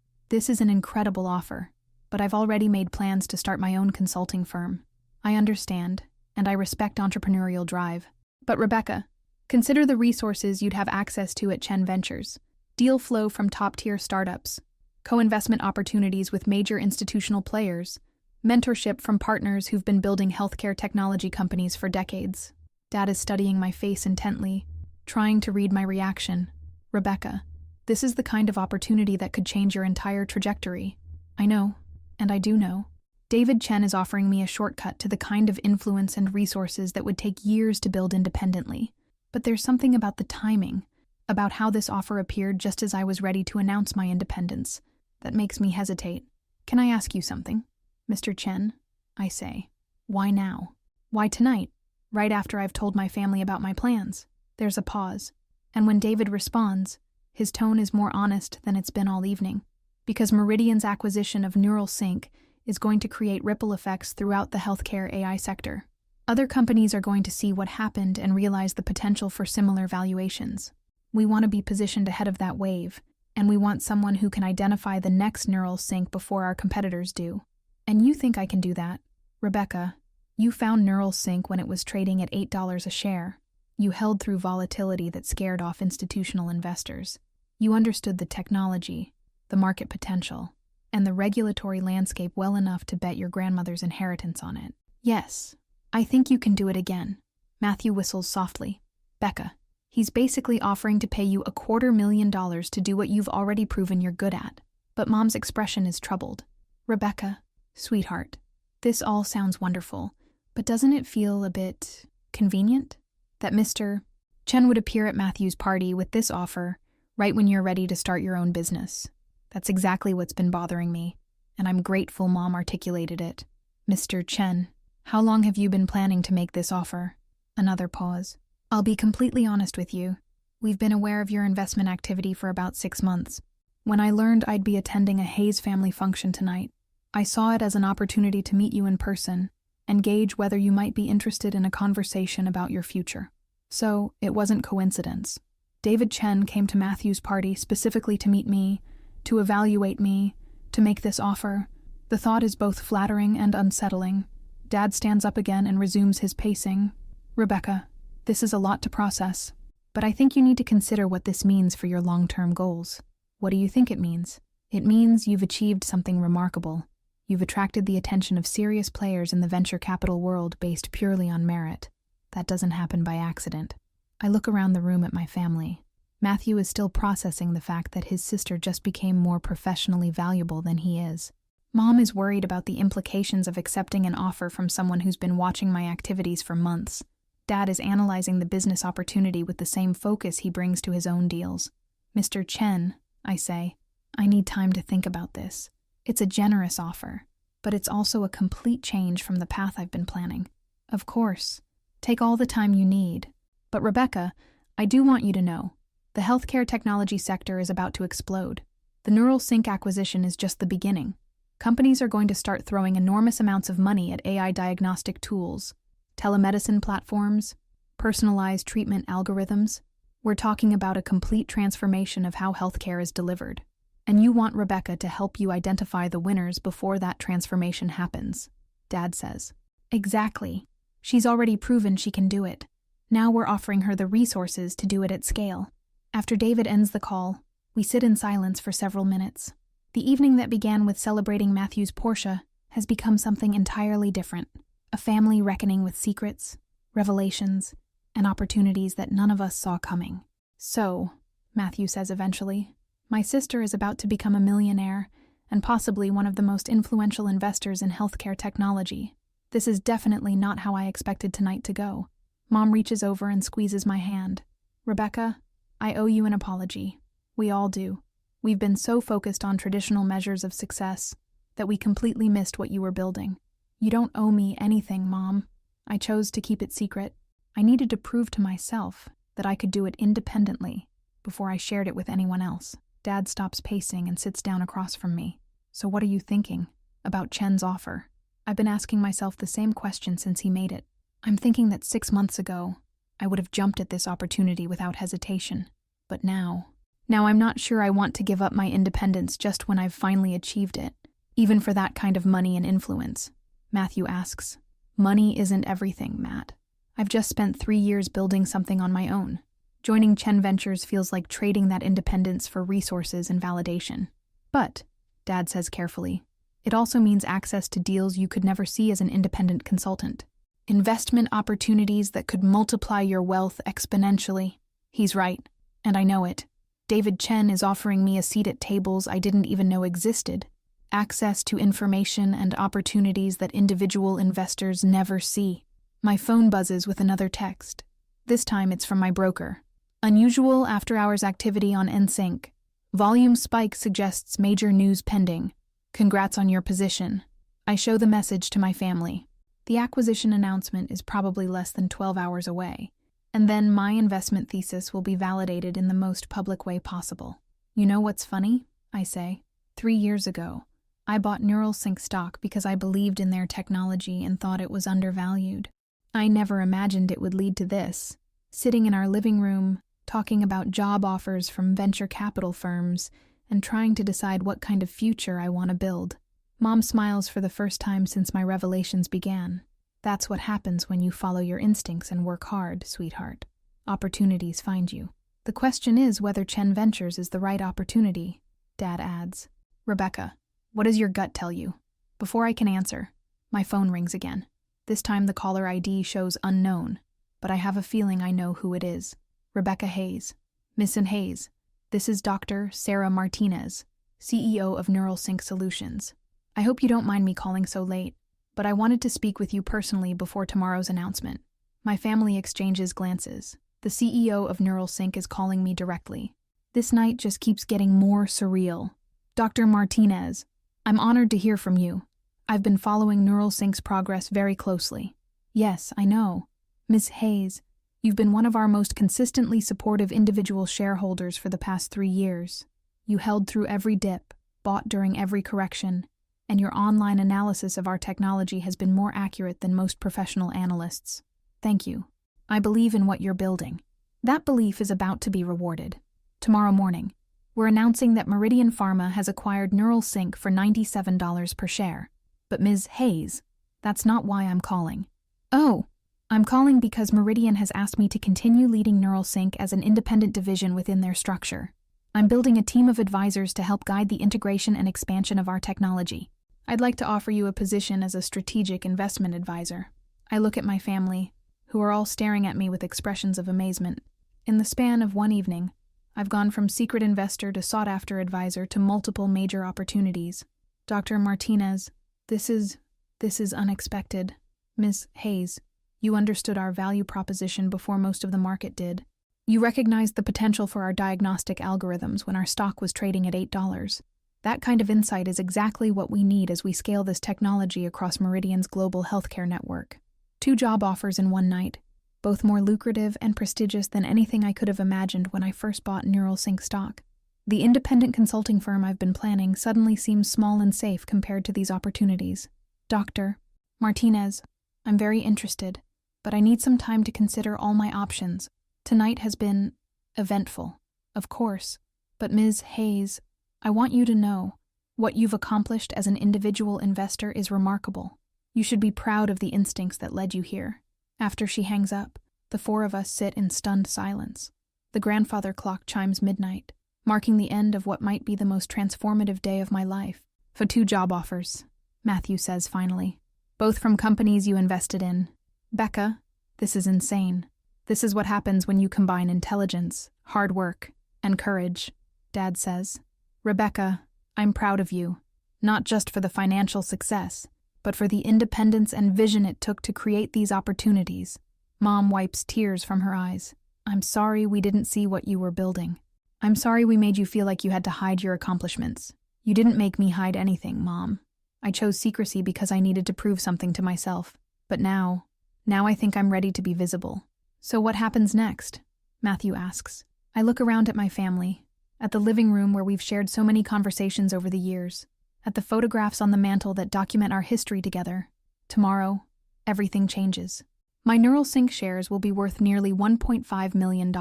an incredible offer, but I've already made plans to start my own consulting firm. I understand, and I respect entrepreneurial drive. But Rebecca, consider the resources you'd have access to at Chen Ventures. Deal flow from top-tier startups, co-investment opportunities with major institutional players, mentorship from partners who've been building healthcare technology companies for decades. Dad is studying my face intently. trying to read my reaction. Rebecca, this is the kind of opportunity that could change your entire trajectory. I know, and I do know. David Chen is offering me a shortcut to the kind of influence and resources that would take years to build independently. But there's something about the timing, about how this offer appeared just as I was ready to announce my independence, that makes me hesitate. Can I ask you something? Mr. Chen, I say. Why now? Why tonight? Right after I've told my family about my plans. There's a pause. And when David responds, his tone is more honest than it's been all evening. Because Meridian's acquisition of Neural Sync is going to create ripple effects throughout the healthcare AI sector. Other companies are going to see what happened and realize the potential for similar valuations. We want to be positioned ahead of that wave, and we want someone who can identify the next Neural Sync before our competitors do. And you think I can do that? Rebecca, you found Neural Sync when it was trading at $8 a share. You held through volatility that scared off institutional investors. You understood the technology, the market potential, and the regulatory landscape well enough to bet your grandmother's inheritance on it. Yes, I think you can do it again. Matthew whistles softly. Becca, he's basically offering to pay you $250,000 to do what you've already proven you're good at. But Mom's expression is troubled. Rebecca, sweetheart, this all sounds wonderful, but doesn't it feel a bit convenient? That Mr. Chen would appear at Matthew's party with this offer right when you're ready to start your own business. That's exactly what's been bothering me, and I'm grateful Mom articulated it. Mr. Chen, how long have you been planning to make this offer? Another pause. I'll be completely honest with you. We've been aware of your investment activity for about 6 months. When I learned I'd be attending a Hayes family function tonight, I saw it as an opportunity to meet you in person and gauge whether you might be interested in a conversation about your future. So, it wasn't coincidence. David Chen came to Matthew's party specifically to meet me, to evaluate me, to make this offer. The thought is both flattering and unsettling. Dad stands up again and resumes his pacing. Rebecca, this is a lot to process, but I think you need to consider what this means for your long-term goals. What do you think it means? It means you've achieved something remarkable. You've attracted the attention of serious players in the venture capital world based purely on merit. That doesn't happen by accident. I look around the room at my family. Matthew is still processing the fact that his sister just became more professionally valuable than he is. Mom is worried about the implications of accepting an offer from someone who's been watching my activities for months. Dad is analyzing the business opportunity with the same focus he brings to his own deals. Mr. Chen, I say, I need time to think about this. It's a generous offer, but it's also a complete change from the path I've been planning. Of course, take all the time you need. But Rebecca, I do want you to know, the healthcare technology sector is about to explode. The Neural Sync acquisition is just the beginning. Companies are going to start throwing enormous amounts of money at AI diagnostic tools, telemedicine platforms, personalized treatment algorithms. We're talking about a complete transformation of how healthcare is delivered. And you want Rebecca to help you identify the winners before that transformation happens, Dad says. Exactly. She's already proven she can do it. Now we're offering her the resources to do it at scale. After David ends the call, we sit in silence for several minutes. The evening that began with celebrating Matthew's Porsche has become something entirely different. A family reckoning with secrets, revelations, and opportunities that none of us saw coming. So, Matthew says eventually, my sister is about to become a millionaire and possibly one of the most influential investors in healthcare technology. This is definitely not how I expected tonight to go. Mom reaches over and squeezes my hand. Rebecca, I owe you an apology. We all do. We've been so focused on traditional measures of success that we completely missed what you were building. You don't owe me anything, Mom. I chose to keep it secret. I needed to prove to myself that I could do it independently before I shared it with anyone else. Dad stops pacing and sits down across from me. So what are you thinking about Chen's offer? I've been asking myself the same question since he made it. I'm thinking that 6 months ago, I would have jumped at this opportunity without hesitation. But now I'm not sure I want to give up my independence just when I've finally achieved it, even for that kind of money and influence. Matthew asks, Money isn't everything, Matt. I've just spent 3 years building something on my own. Joining Chen Ventures feels like trading that independence for resources and validation. But, Dad says carefully, it also means access to deals you could never see as an independent consultant. Investment opportunities that could multiply your wealth exponentially. He's right, and I know it. David Chen is offering me a seat at tables I didn't even know existed, access to information and opportunities that individual investors never see. My phone buzzes with another text. This time it's from my broker. Unusual after-hours activity on NSYNC. Volume spike suggests major news pending. Congrats on your position. I show the message to my family. The acquisition announcement is probably less than 12 hours away, and then my investment thesis will be validated in the most public way possible. You know what's funny? I say. 3 years ago, I bought NeuralSync stock because I believed in their technology and thought it was undervalued. I never imagined it would lead to this. Sitting in our living room, talking about job offers from venture capital firms, and trying to decide what kind of future I want to build. Mom smiles for the first time since my revelations began. That's what happens when you follow your instincts and work hard, sweetheart. Opportunities find you. The question is whether Chen Ventures is the right opportunity, Dad adds. Rebecca, what does your gut tell you? Before I can answer, my phone rings again. This time the caller ID shows unknown, but I have a feeling I know who it is. Rebecca Hayes. Miss Hayes, this is Dr. Sarah Martinez, CEO of NeuralSync Solutions. I hope you don't mind me calling so late, but I wanted to speak with you personally before tomorrow's announcement. My family exchanges glances. The CEO of NeuralSync is calling me directly. This night just keeps getting more surreal. Dr. Martinez, I'm honored to hear from you. I've been following NeuralSync's progress very closely. Yes, I know. Ms. Hayes, you've been one of our most consistently supportive individual shareholders for the past 3 years. You held through every dip, bought during every correction, and your online analysis of our technology has been more accurate than most professional analysts. Thank you. I believe in what you're building. That belief is about to be rewarded. Tomorrow morning, we're announcing that Meridian Pharma has acquired NeuralSync for $97 per share. But Ms. Hayes, that's not why I'm calling. Oh, I'm calling because Meridian has asked me to continue leading NeuralSync as an independent division within their structure. I'm building a team of advisors to help guide the integration and expansion of our technology. I'd like to offer you a position as a strategic investment advisor. I look at my family, who are all staring at me with expressions of amazement. In the span of one evening, I've gone from secret investor to sought-after advisor to multiple major opportunities. Dr. Martinez, this is unexpected. Ms. Hayes, you understood our value proposition before most of the market did. You recognized the potential for our diagnostic algorithms when our stock was trading at $8. That kind of insight is exactly what we need as we scale this technology across Meridian's global healthcare network. 2 job offers in one night, both more lucrative and prestigious than anything I could have imagined when I first bought NeuralSync stock. The independent consulting firm I've been planning suddenly seems small and safe compared to these opportunities. Dr. Martinez, I'm very interested, but I need some time to consider all my options. Tonight has been eventful, of course, but Ms. Hayes, I want you to know, what you've accomplished as an individual investor is remarkable. You should be proud of the instincts that led you here. After she hangs up, the 4 of us sit in stunned silence. The grandfather clock chimes midnight, marking the end of what might be the most transformative day of my life. For 2 job offers, Matthew says finally, both from companies you invested in. Becca, this is insane. This is what happens when you combine intelligence, hard work, and courage, Dad says. Rebecca, I'm proud of you, not just for the financial success, but for the independence and vision it took to create these opportunities. Mom wipes tears from her eyes. I'm sorry we didn't see what you were building. I'm sorry we made you feel like you had to hide your accomplishments. You didn't make me hide anything, Mom. I chose secrecy because I needed to prove something to myself. But now I think I'm ready to be visible. So what happens next? Matthew asks. I look around at my family, at the living room where we've shared so many conversations over the years, at the photographs on the mantle that document our history together. Tomorrow, everything changes. My NeuralSync shares will be worth nearly $1.5 million.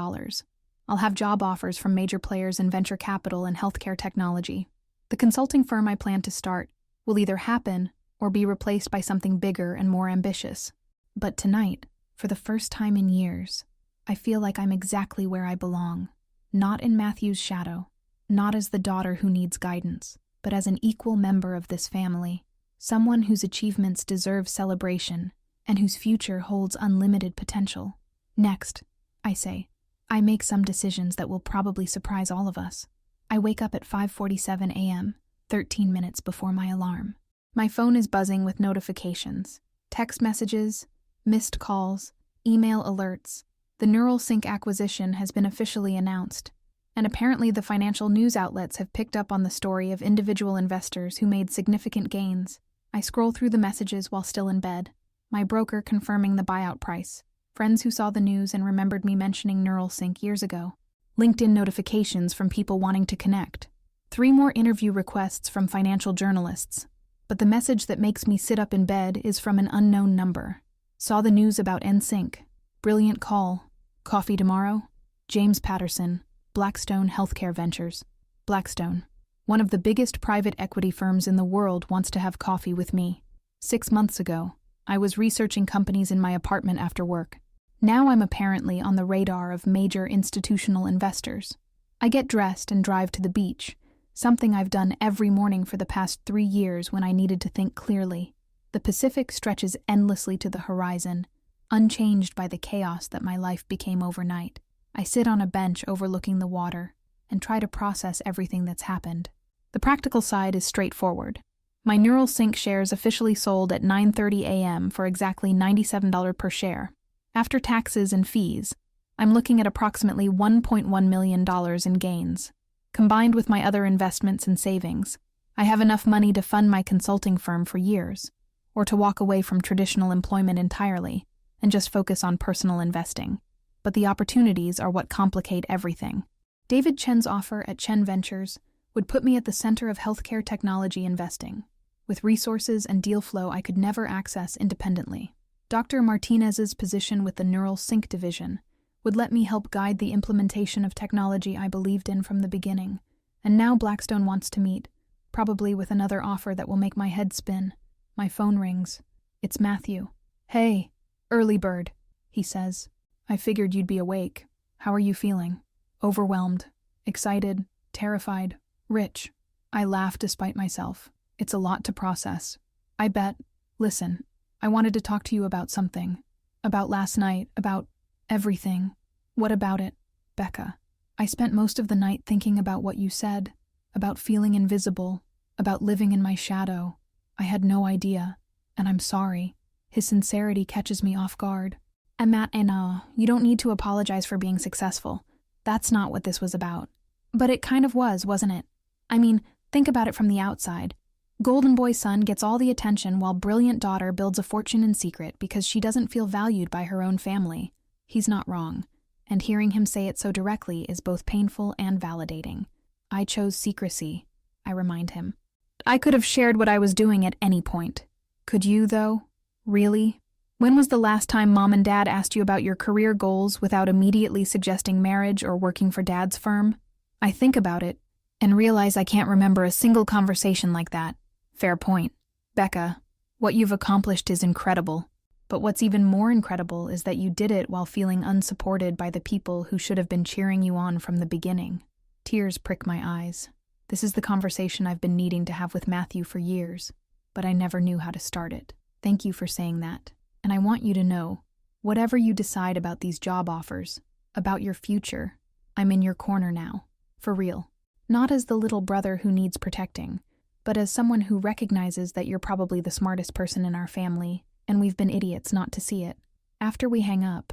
I'll have job offers from major players in venture capital and healthcare technology. The consulting firm I plan to start will either happen or be replaced by something bigger and more ambitious. But tonight, for the first time in years, I feel like I'm exactly where I belong. Not in Matthew's shadow, not as the daughter who needs guidance, but as an equal member of this family, someone whose achievements deserve celebration and whose future holds unlimited potential. Next, I say, I make some decisions that will probably surprise all of us. I wake up at 5:47 a.m., 13 minutes before my alarm. My phone is buzzing with notifications, text messages, missed calls, email alerts. The NeuralSync acquisition has been officially announced, and apparently the financial news outlets have picked up on the story of individual investors who made significant gains. I scroll through the messages while still in bed, my broker confirming the buyout price, friends who saw the news and remembered me mentioning NeuralSync years ago, LinkedIn notifications from people wanting to connect, 3 more interview requests from financial journalists. But the message that makes me sit up in bed is from an unknown number. Saw the news about NSYNC. Brilliant call. Coffee tomorrow? James Patterson, Blackstone Healthcare Ventures. Blackstone, one of the biggest private equity firms in the world, wants to have coffee with me. 6 months ago, I was researching companies in my apartment after work. Now I'm apparently on the radar of major institutional investors. I get dressed and drive to the beach, something I've done every morning for the past 3 years when I needed to think clearly. The Pacific stretches endlessly to the horizon, unchanged by the chaos that my life became overnight. I sit on a bench overlooking the water and try to process everything that's happened. The practical side is straightforward. My NeuralSync shares officially sold at 9:30 a.m. for exactly $97 per share. After taxes and fees, I'm looking at approximately $1.1 million in gains. Combined with my other investments and savings, I have enough money to fund my consulting firm for years, or to walk away from traditional employment entirely and just focus on personal investing. But the opportunities are what complicate everything. David Chen's offer at Chen Ventures would put me at the center of healthcare technology investing, with resources and deal flow I could never access independently. Dr. Martinez's position with the NeuralSync division would let me help guide the implementation of technology I believed in from the beginning. And now Blackstone wants to meet, probably with another offer that will make my head spin. My phone rings. It's Matthew. "Hey, early bird," he says. "I figured you'd be awake. How are you feeling?" "Overwhelmed, excited, terrified, rich." I laugh despite myself. It's a lot to process. I bet. "Listen, I wanted to talk to you about something. About last night, about everything." "What about it?" "Becca, I spent most of the night thinking about what you said, about feeling invisible, about living in my shadow. I had no idea, and I'm sorry." His sincerity catches me off guard. "And Matt, you don't need to apologize for being successful. That's not what this was about." "But it kind of was, wasn't it? I mean, think about it from the outside. Golden boy son gets all the attention while brilliant daughter builds a fortune in secret because she doesn't feel valued by her own family." He's not wrong, and hearing him say it so directly is both painful and validating. "I chose secrecy," I remind him. "I could have shared what I was doing at any point." "Could you, though? Really? When was the last time Mom and Dad asked you about your career goals without immediately suggesting marriage or working for Dad's firm?" I think about it and realize I can't remember a single conversation like that. Fair point. "Becca, what you've accomplished is incredible. But what's even more incredible is that you did it while feeling unsupported by the people who should have been cheering you on from the beginning." Tears prick my eyes. This is the conversation I've been needing to have with Matthew for years, but I never knew how to start it. Thank you for saying that. And I want you to know, whatever you decide about these job offers, about your future, I'm in your corner now. For real. Not as the little brother who needs protecting, but as someone who recognizes that you're probably the smartest person in our family, and we've been idiots not to see it. After we hang up,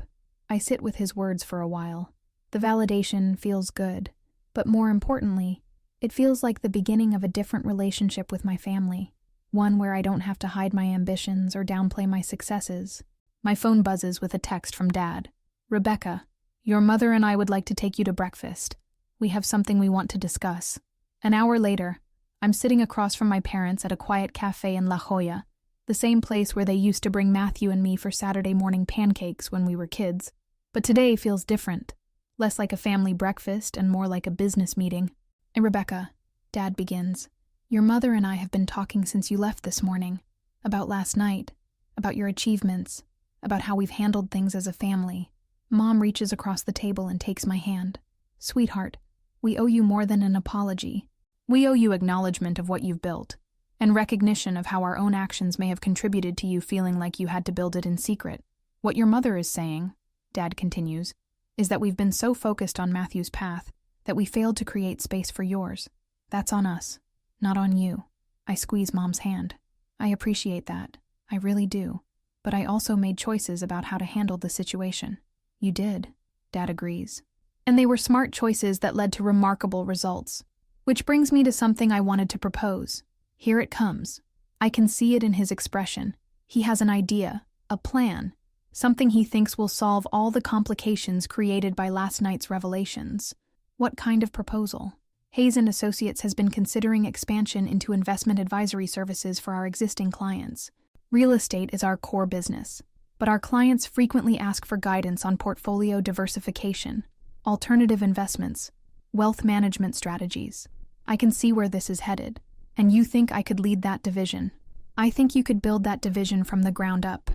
I sit with his words for a while. The validation feels good, but more importantly, it feels like the beginning of a different relationship with my family, one where I don't have to hide my ambitions or downplay my successes. My phone buzzes with a text from Dad. "Rebecca, your mother and I would like to take you to breakfast. We have something we want to discuss." An hour later, I'm sitting across from my parents at a quiet cafe in La Jolla, the same place where they used to bring Matthew and me for Saturday morning pancakes when we were kids. But today feels different, less like a family breakfast and more like a business meeting. "Hey, Rebecca," Dad begins, "your mother and I have been talking since you left this morning, about last night, about your achievements, about how we've handled things as a family." Mom reaches across the table and takes my hand. "Sweetheart, we owe you more than an apology. We owe you acknowledgement of what you've built, and recognition of how our own actions may have contributed to you feeling like you had to build it in secret. What your mother is saying," Dad continues, is that we've been so focused on Matthew's path that we failed to create space for yours. That's on us, not on you. I squeeze Mom's hand. I appreciate that. I really do. But I also made choices about how to handle the situation. You did. Dad agrees. And they were smart choices that led to remarkable results. Which brings me to something I wanted to propose. Here it comes. I can see it in his expression. He has an idea, a plan, something he thinks will solve all the complications created by last night's revelations. What kind of proposal? Hayes & Associates has been considering expansion into investment advisory services for our existing clients. Real estate is our core business, but our clients frequently ask for guidance on portfolio diversification, alternative investments, wealth management strategies. I can see where this is headed, and you think I could lead that division. I think you could build that division from the ground up.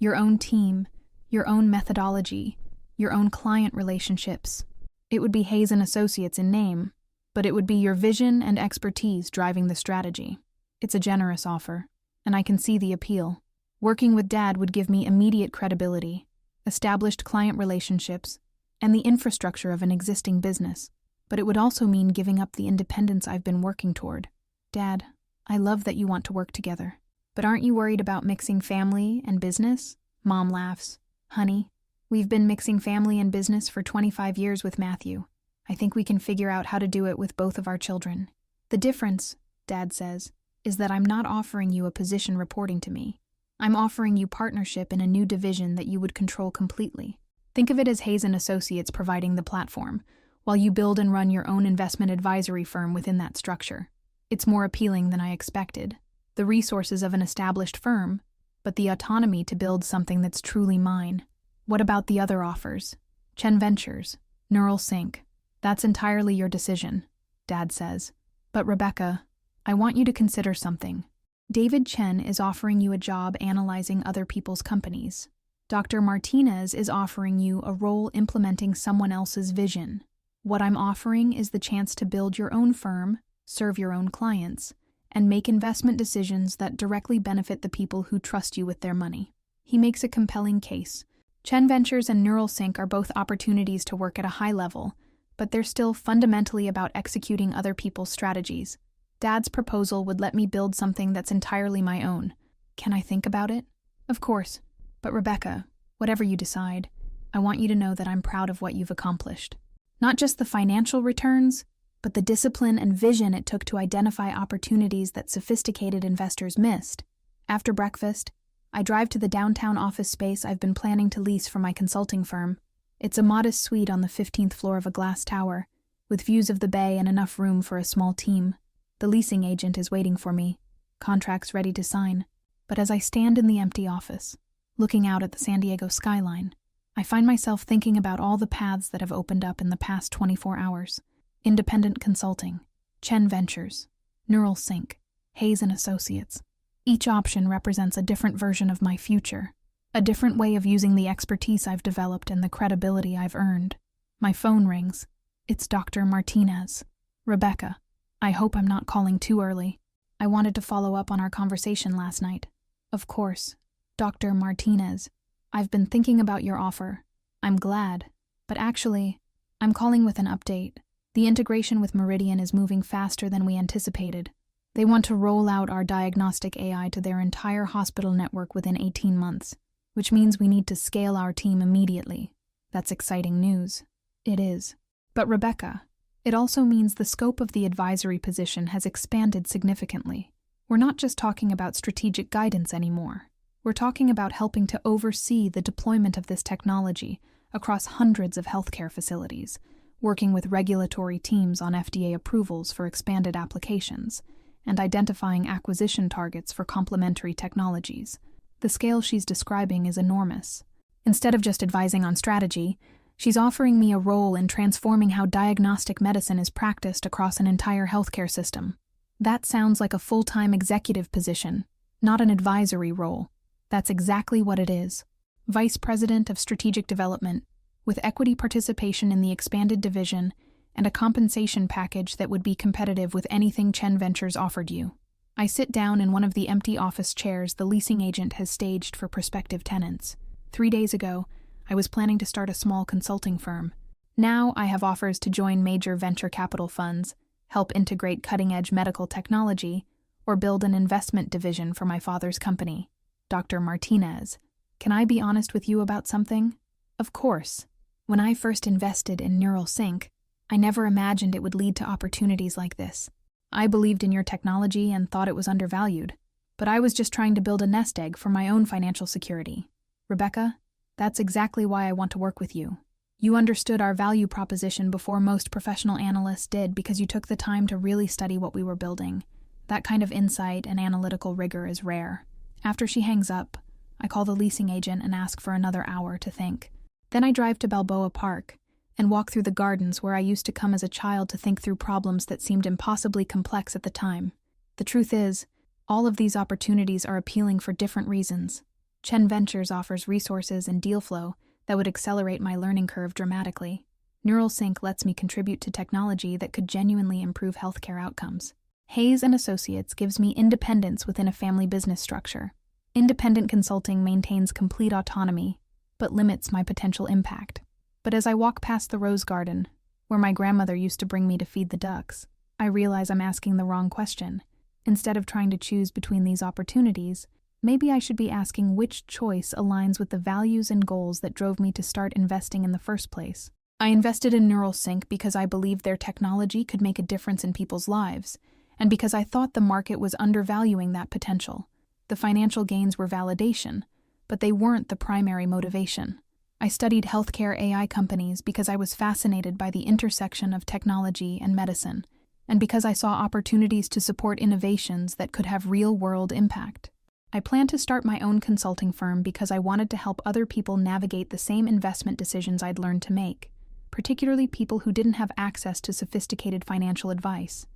Your own team, your own methodology, your own client relationships. It would be Hayes & Associates in name, but it would be your vision and expertise driving the strategy. It's a generous offer, and I can see the appeal. Working with Dad would give me immediate credibility, established client relationships, and the infrastructure of an existing business. But it would also mean giving up the independence I've been working toward. Dad, I love that you want to work together. But aren't you worried about mixing family and business? Mom laughs. Honey, we've been mixing family and business for 25 years with Matthew. I think we can figure out how to do it with both of our children. The difference, Dad says, is that I'm not offering you a position reporting to me. I'm offering you partnership in a new division that you would control completely. Think of it as Hayes & Associates providing the platform, while you build and run your own investment advisory firm within that structure. It's more appealing than I expected. The resources of an established firm, but the autonomy to build something that's truly mine. What about the other offers? Chen Ventures, Neural Sync. That's entirely your decision, Dad says. But Rebecca, I want you to consider something. David Chen is offering you a job analyzing other people's companies. Dr. Martinez is offering you a role implementing someone else's vision. What I'm offering is the chance to build your own firm, serve your own clients, and make investment decisions that directly benefit the people who trust you with their money. He makes a compelling case. Chen Ventures and Neural Sync are both opportunities to work at a high level, but they're still fundamentally about executing other people's strategies. Dad's proposal would let me build something that's entirely my own. Can I think about it? Of course. But Rebecca, whatever you decide, I want you to know that I'm proud of what you've accomplished. Not just the financial returns, but the discipline and vision it took to identify opportunities that sophisticated investors missed. After breakfast, I drive to the downtown office space I've been planning to lease for my consulting firm. It's a modest suite on the 15th floor of a glass tower, with views of the bay and enough room for a small team. The leasing agent is waiting for me, contracts ready to sign. But as I stand in the empty office, looking out at the San Diego skyline, I find myself thinking about all the paths that have opened up in the past 24 hours. Independent consulting, Chen Ventures, Neural Sync, Hayes & Associates. Each option represents a different version of my future, a different way of using the expertise I've developed and the credibility I've earned. My phone rings. It's Dr. Martinez. Rebecca, I hope I'm not calling too early. I wanted to follow up on our conversation last night. Of course, Dr. Martinez. I've been thinking about your offer. I'm glad, but actually, I'm calling with an update. The integration with Meridian is moving faster than we anticipated. They want to roll out our diagnostic AI to their entire hospital network within 18 months, which means we need to scale our team immediately. That's exciting news. It is. But Rebecca, it also means the scope of the advisory position has expanded significantly. We're not just talking about strategic guidance anymore. We're talking about helping to oversee the deployment of this technology across hundreds of healthcare facilities, working with regulatory teams on FDA approvals for expanded applications, and identifying acquisition targets for complementary technologies. The scale she's describing is enormous. Instead of just advising on strategy, she's offering me a role in transforming how diagnostic medicine is practiced across an entire healthcare system. That sounds like a full-time executive position, not an advisory role. That's exactly what it is. Vice President of Strategic Development, with equity participation in the expanded division and a compensation package that would be competitive with anything Chen Ventures offered you. I sit down in one of the empty office chairs the leasing agent has staged for prospective tenants. 3 days ago, I was planning to start a small consulting firm. Now I have offers to join major venture capital funds, help integrate cutting-edge medical technology, or build an investment division for my father's company. Dr. Martinez, can I be honest with you about something? Of course. When I first invested in NeuralSync, I never imagined it would lead to opportunities like this. I believed in your technology and thought it was undervalued, but I was just trying to build a nest egg for my own financial security. Rebecca, that's exactly why I want to work with you. You understood our value proposition before most professional analysts did because you took the time to really study what we were building. That kind of insight and analytical rigor is rare. After she hangs up, I call the leasing agent and ask for another hour to think. Then I drive to Balboa Park and walk through the gardens where I used to come as a child to think through problems that seemed impossibly complex at the time. The truth is, all of these opportunities are appealing for different reasons. Chen Ventures offers resources and deal flow that would accelerate my learning curve dramatically. NeuralSync lets me contribute to technology that could genuinely improve healthcare outcomes. Hayes & Associates gives me independence within a family business structure. Independent consulting maintains complete autonomy, but limits my potential impact. But as I walk past the rose garden, where my grandmother used to bring me to feed the ducks, I realize I'm asking the wrong question. Instead of trying to choose between these opportunities, maybe I should be asking which choice aligns with the values and goals that drove me to start investing in the first place. I invested in NeuralSync because I believed their technology could make a difference in people's lives, and because I thought the market was undervaluing that potential. The financial gains were validation, but they weren't the primary motivation. I studied healthcare AI companies because I was fascinated by the intersection of technology and medicine, and because I saw opportunities to support innovations that could have real-world impact. I planned to start my own consulting firm because I wanted to help other people navigate the same investment decisions I'd learned to make, particularly people who didn't have access to sophisticated financial advice.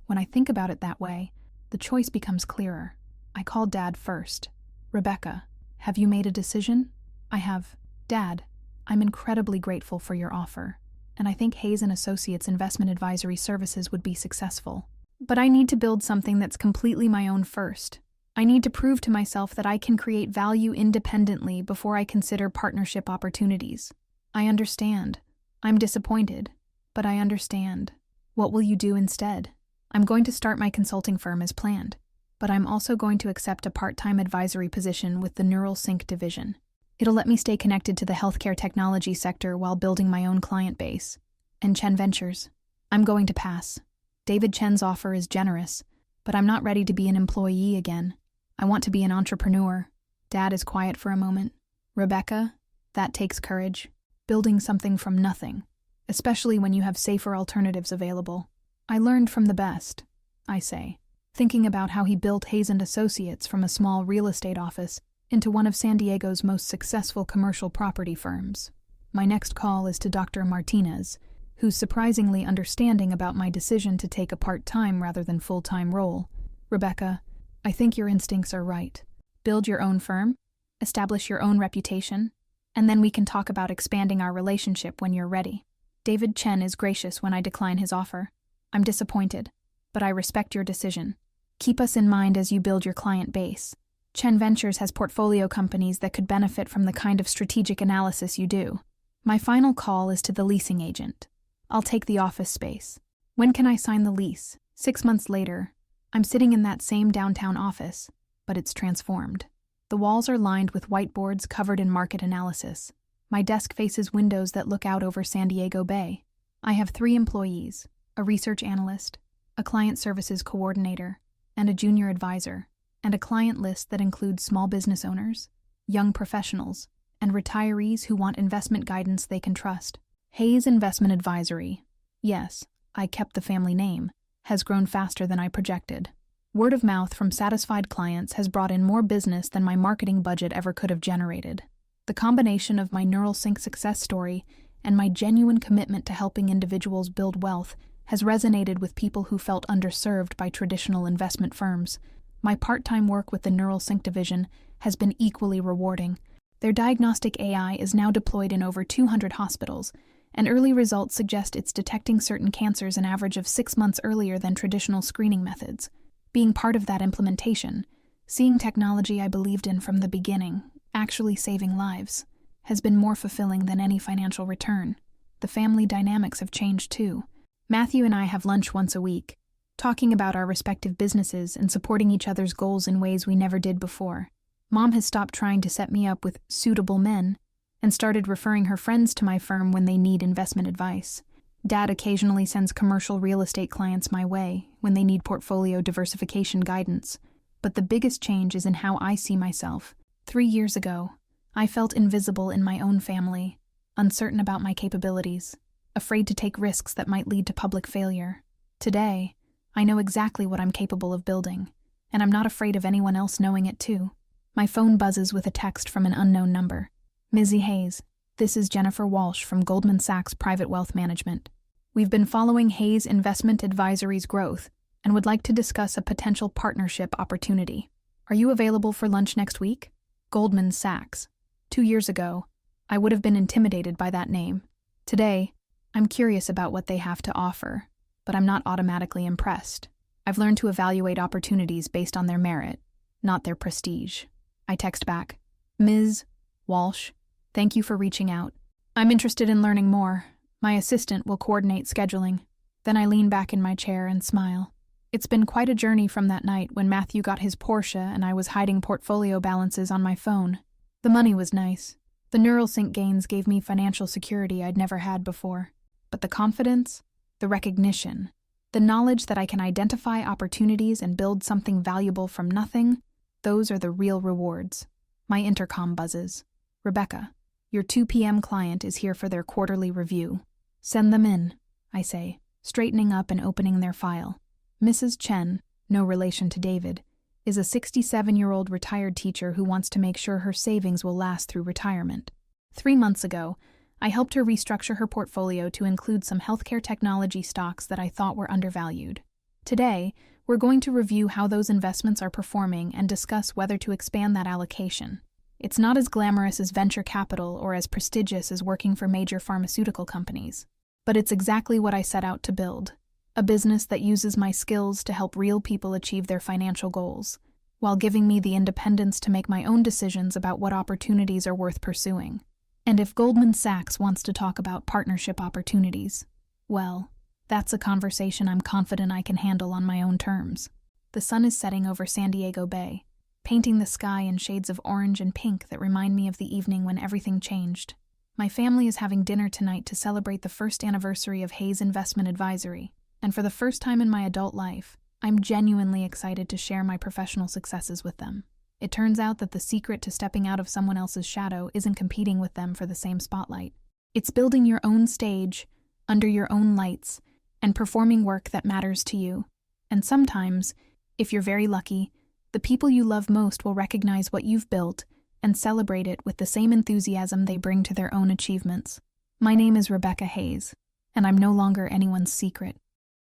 When I think about it that way, the choice becomes clearer. I called Dad first. Rebecca, have you made a decision? I have. Dad, I'm incredibly grateful for your offer, and I think Hayes & Associates investment advisory services would be successful. But I need to build something that's completely my own first. I need to prove to myself that I can create value independently before I consider partnership opportunities. I understand. I'm disappointed, but I understand. What will you do instead? I'm going to start my consulting firm as planned, but I'm also going to accept a part-time advisory position with the NeuralSync division. It'll let me stay connected to the healthcare technology sector while building my own client base. And Chen Ventures, I'm going to pass. David Chen's offer is generous, but I'm not ready to be an employee again. I want to be an entrepreneur. Dad is quiet for a moment. Rebecca, that takes courage. Building something from nothing, especially when you have safer alternatives available. I learned from the best, I say, thinking about how he built Hayes & Associates from a small real estate office into one of San Diego's most successful commercial property firms. My next call is to Dr. Martinez, who's surprisingly understanding about my decision to take a part-time rather than full-time role. Rebecca, I think your instincts are right. Build your own firm, establish your own reputation, and then we can talk about expanding our relationship when you're ready. David Chen is gracious when I decline his offer. I'm disappointed, but I respect your decision. Keep us in mind as you build your client base. Chen Ventures has portfolio companies that could benefit from the kind of strategic analysis you do. My final call is to the leasing agent. I'll take the office space. When can I sign the lease? 6 months later, I'm sitting in that same downtown office, but it's transformed. The walls are lined with whiteboards covered in market analysis. My desk faces windows that look out over San Diego Bay. I have 3 employees, a research analyst, a client services coordinator, and a junior advisor, and a client list that includes small business owners, young professionals, and retirees who want investment guidance they can trust. Hayes Investment Advisory, yes, I kept the family name, has grown faster than I projected. Word of mouth from satisfied clients has brought in more business than my marketing budget ever could have generated. The combination of my NeuralSync success story and my genuine commitment to helping individuals build wealth has resonated with people who felt underserved by traditional investment firms. My part-time work with the NeuralSync division has been equally rewarding. Their diagnostic AI is now deployed in over 200 hospitals, and early results suggest it's detecting certain cancers an average of 6 months earlier than traditional screening methods. Being part of that implementation, seeing technology I believed in from the beginning, actually saving lives, has been more fulfilling than any financial return. The family dynamics have changed too. Matthew and I have lunch once a week, talking about our respective businesses and supporting each other's goals in ways we never did before. Mom has stopped trying to set me up with suitable men and started referring her friends to my firm when they need investment advice. Dad occasionally sends commercial real estate clients my way when they need portfolio diversification guidance. But the biggest change is in how I see myself. 3 years ago, I felt invisible in my own family, uncertain about my capabilities, afraid to take risks that might lead to public failure. Today, I know exactly what I'm capable of building, and I'm not afraid of anyone else knowing it too. My phone buzzes with a text from an unknown number. Mizzy Hayes, this is Jennifer Walsh from Goldman Sachs Private Wealth Management. We've been following Hayes Investment Advisory's growth and would like to discuss a potential partnership opportunity. Are you available for lunch next week? Goldman Sachs. 2 years ago, I would have been intimidated by that name. Today, I'm curious about what they have to offer, but I'm not automatically impressed. I've learned to evaluate opportunities based on their merit, not their prestige. I text back, Ms. Walsh, thank you for reaching out. I'm interested in learning more. My assistant will coordinate scheduling. Then I lean back in my chair and smile. It's been quite a journey from that night when Matthew got his Porsche and I was hiding portfolio balances on my phone. The money was nice. The NeuralSync gains gave me financial security I'd never had before. But the confidence, the recognition, the knowledge that I can identify opportunities and build something valuable from nothing, those are the real rewards. My intercom buzzes. Rebecca, your 2 p.m. client is here for their quarterly review. Send them in, I say, straightening up and opening their file. Mrs. Chen, no relation to David, is a 67-year-old retired teacher who wants to make sure her savings will last through retirement. 3 months ago, I helped her restructure her portfolio to include some healthcare technology stocks that I thought were undervalued. Today, we're going to review how those investments are performing and discuss whether to expand that allocation. It's not as glamorous as venture capital or as prestigious as working for major pharmaceutical companies. But it's exactly what I set out to build. A business that uses my skills to help real people achieve their financial goals, while giving me the independence to make my own decisions about what opportunities are worth pursuing. And if Goldman Sachs wants to talk about partnership opportunities, well, that's a conversation I'm confident I can handle on my own terms. The sun is setting over San Diego Bay, painting the sky in shades of orange and pink that remind me of the evening when everything changed. My family is having dinner tonight to celebrate the first anniversary of Hayes Investment Advisory, and for the first time in my adult life, I'm genuinely excited to share my professional successes with them. It turns out that the secret to stepping out of someone else's shadow isn't competing with them for the same spotlight. It's building your own stage, under your own lights, and performing work that matters to you. And sometimes, if you're very lucky, the people you love most will recognize what you've built and celebrate it with the same enthusiasm they bring to their own achievements. My name is Rebecca Hayes, and I'm no longer anyone's secret.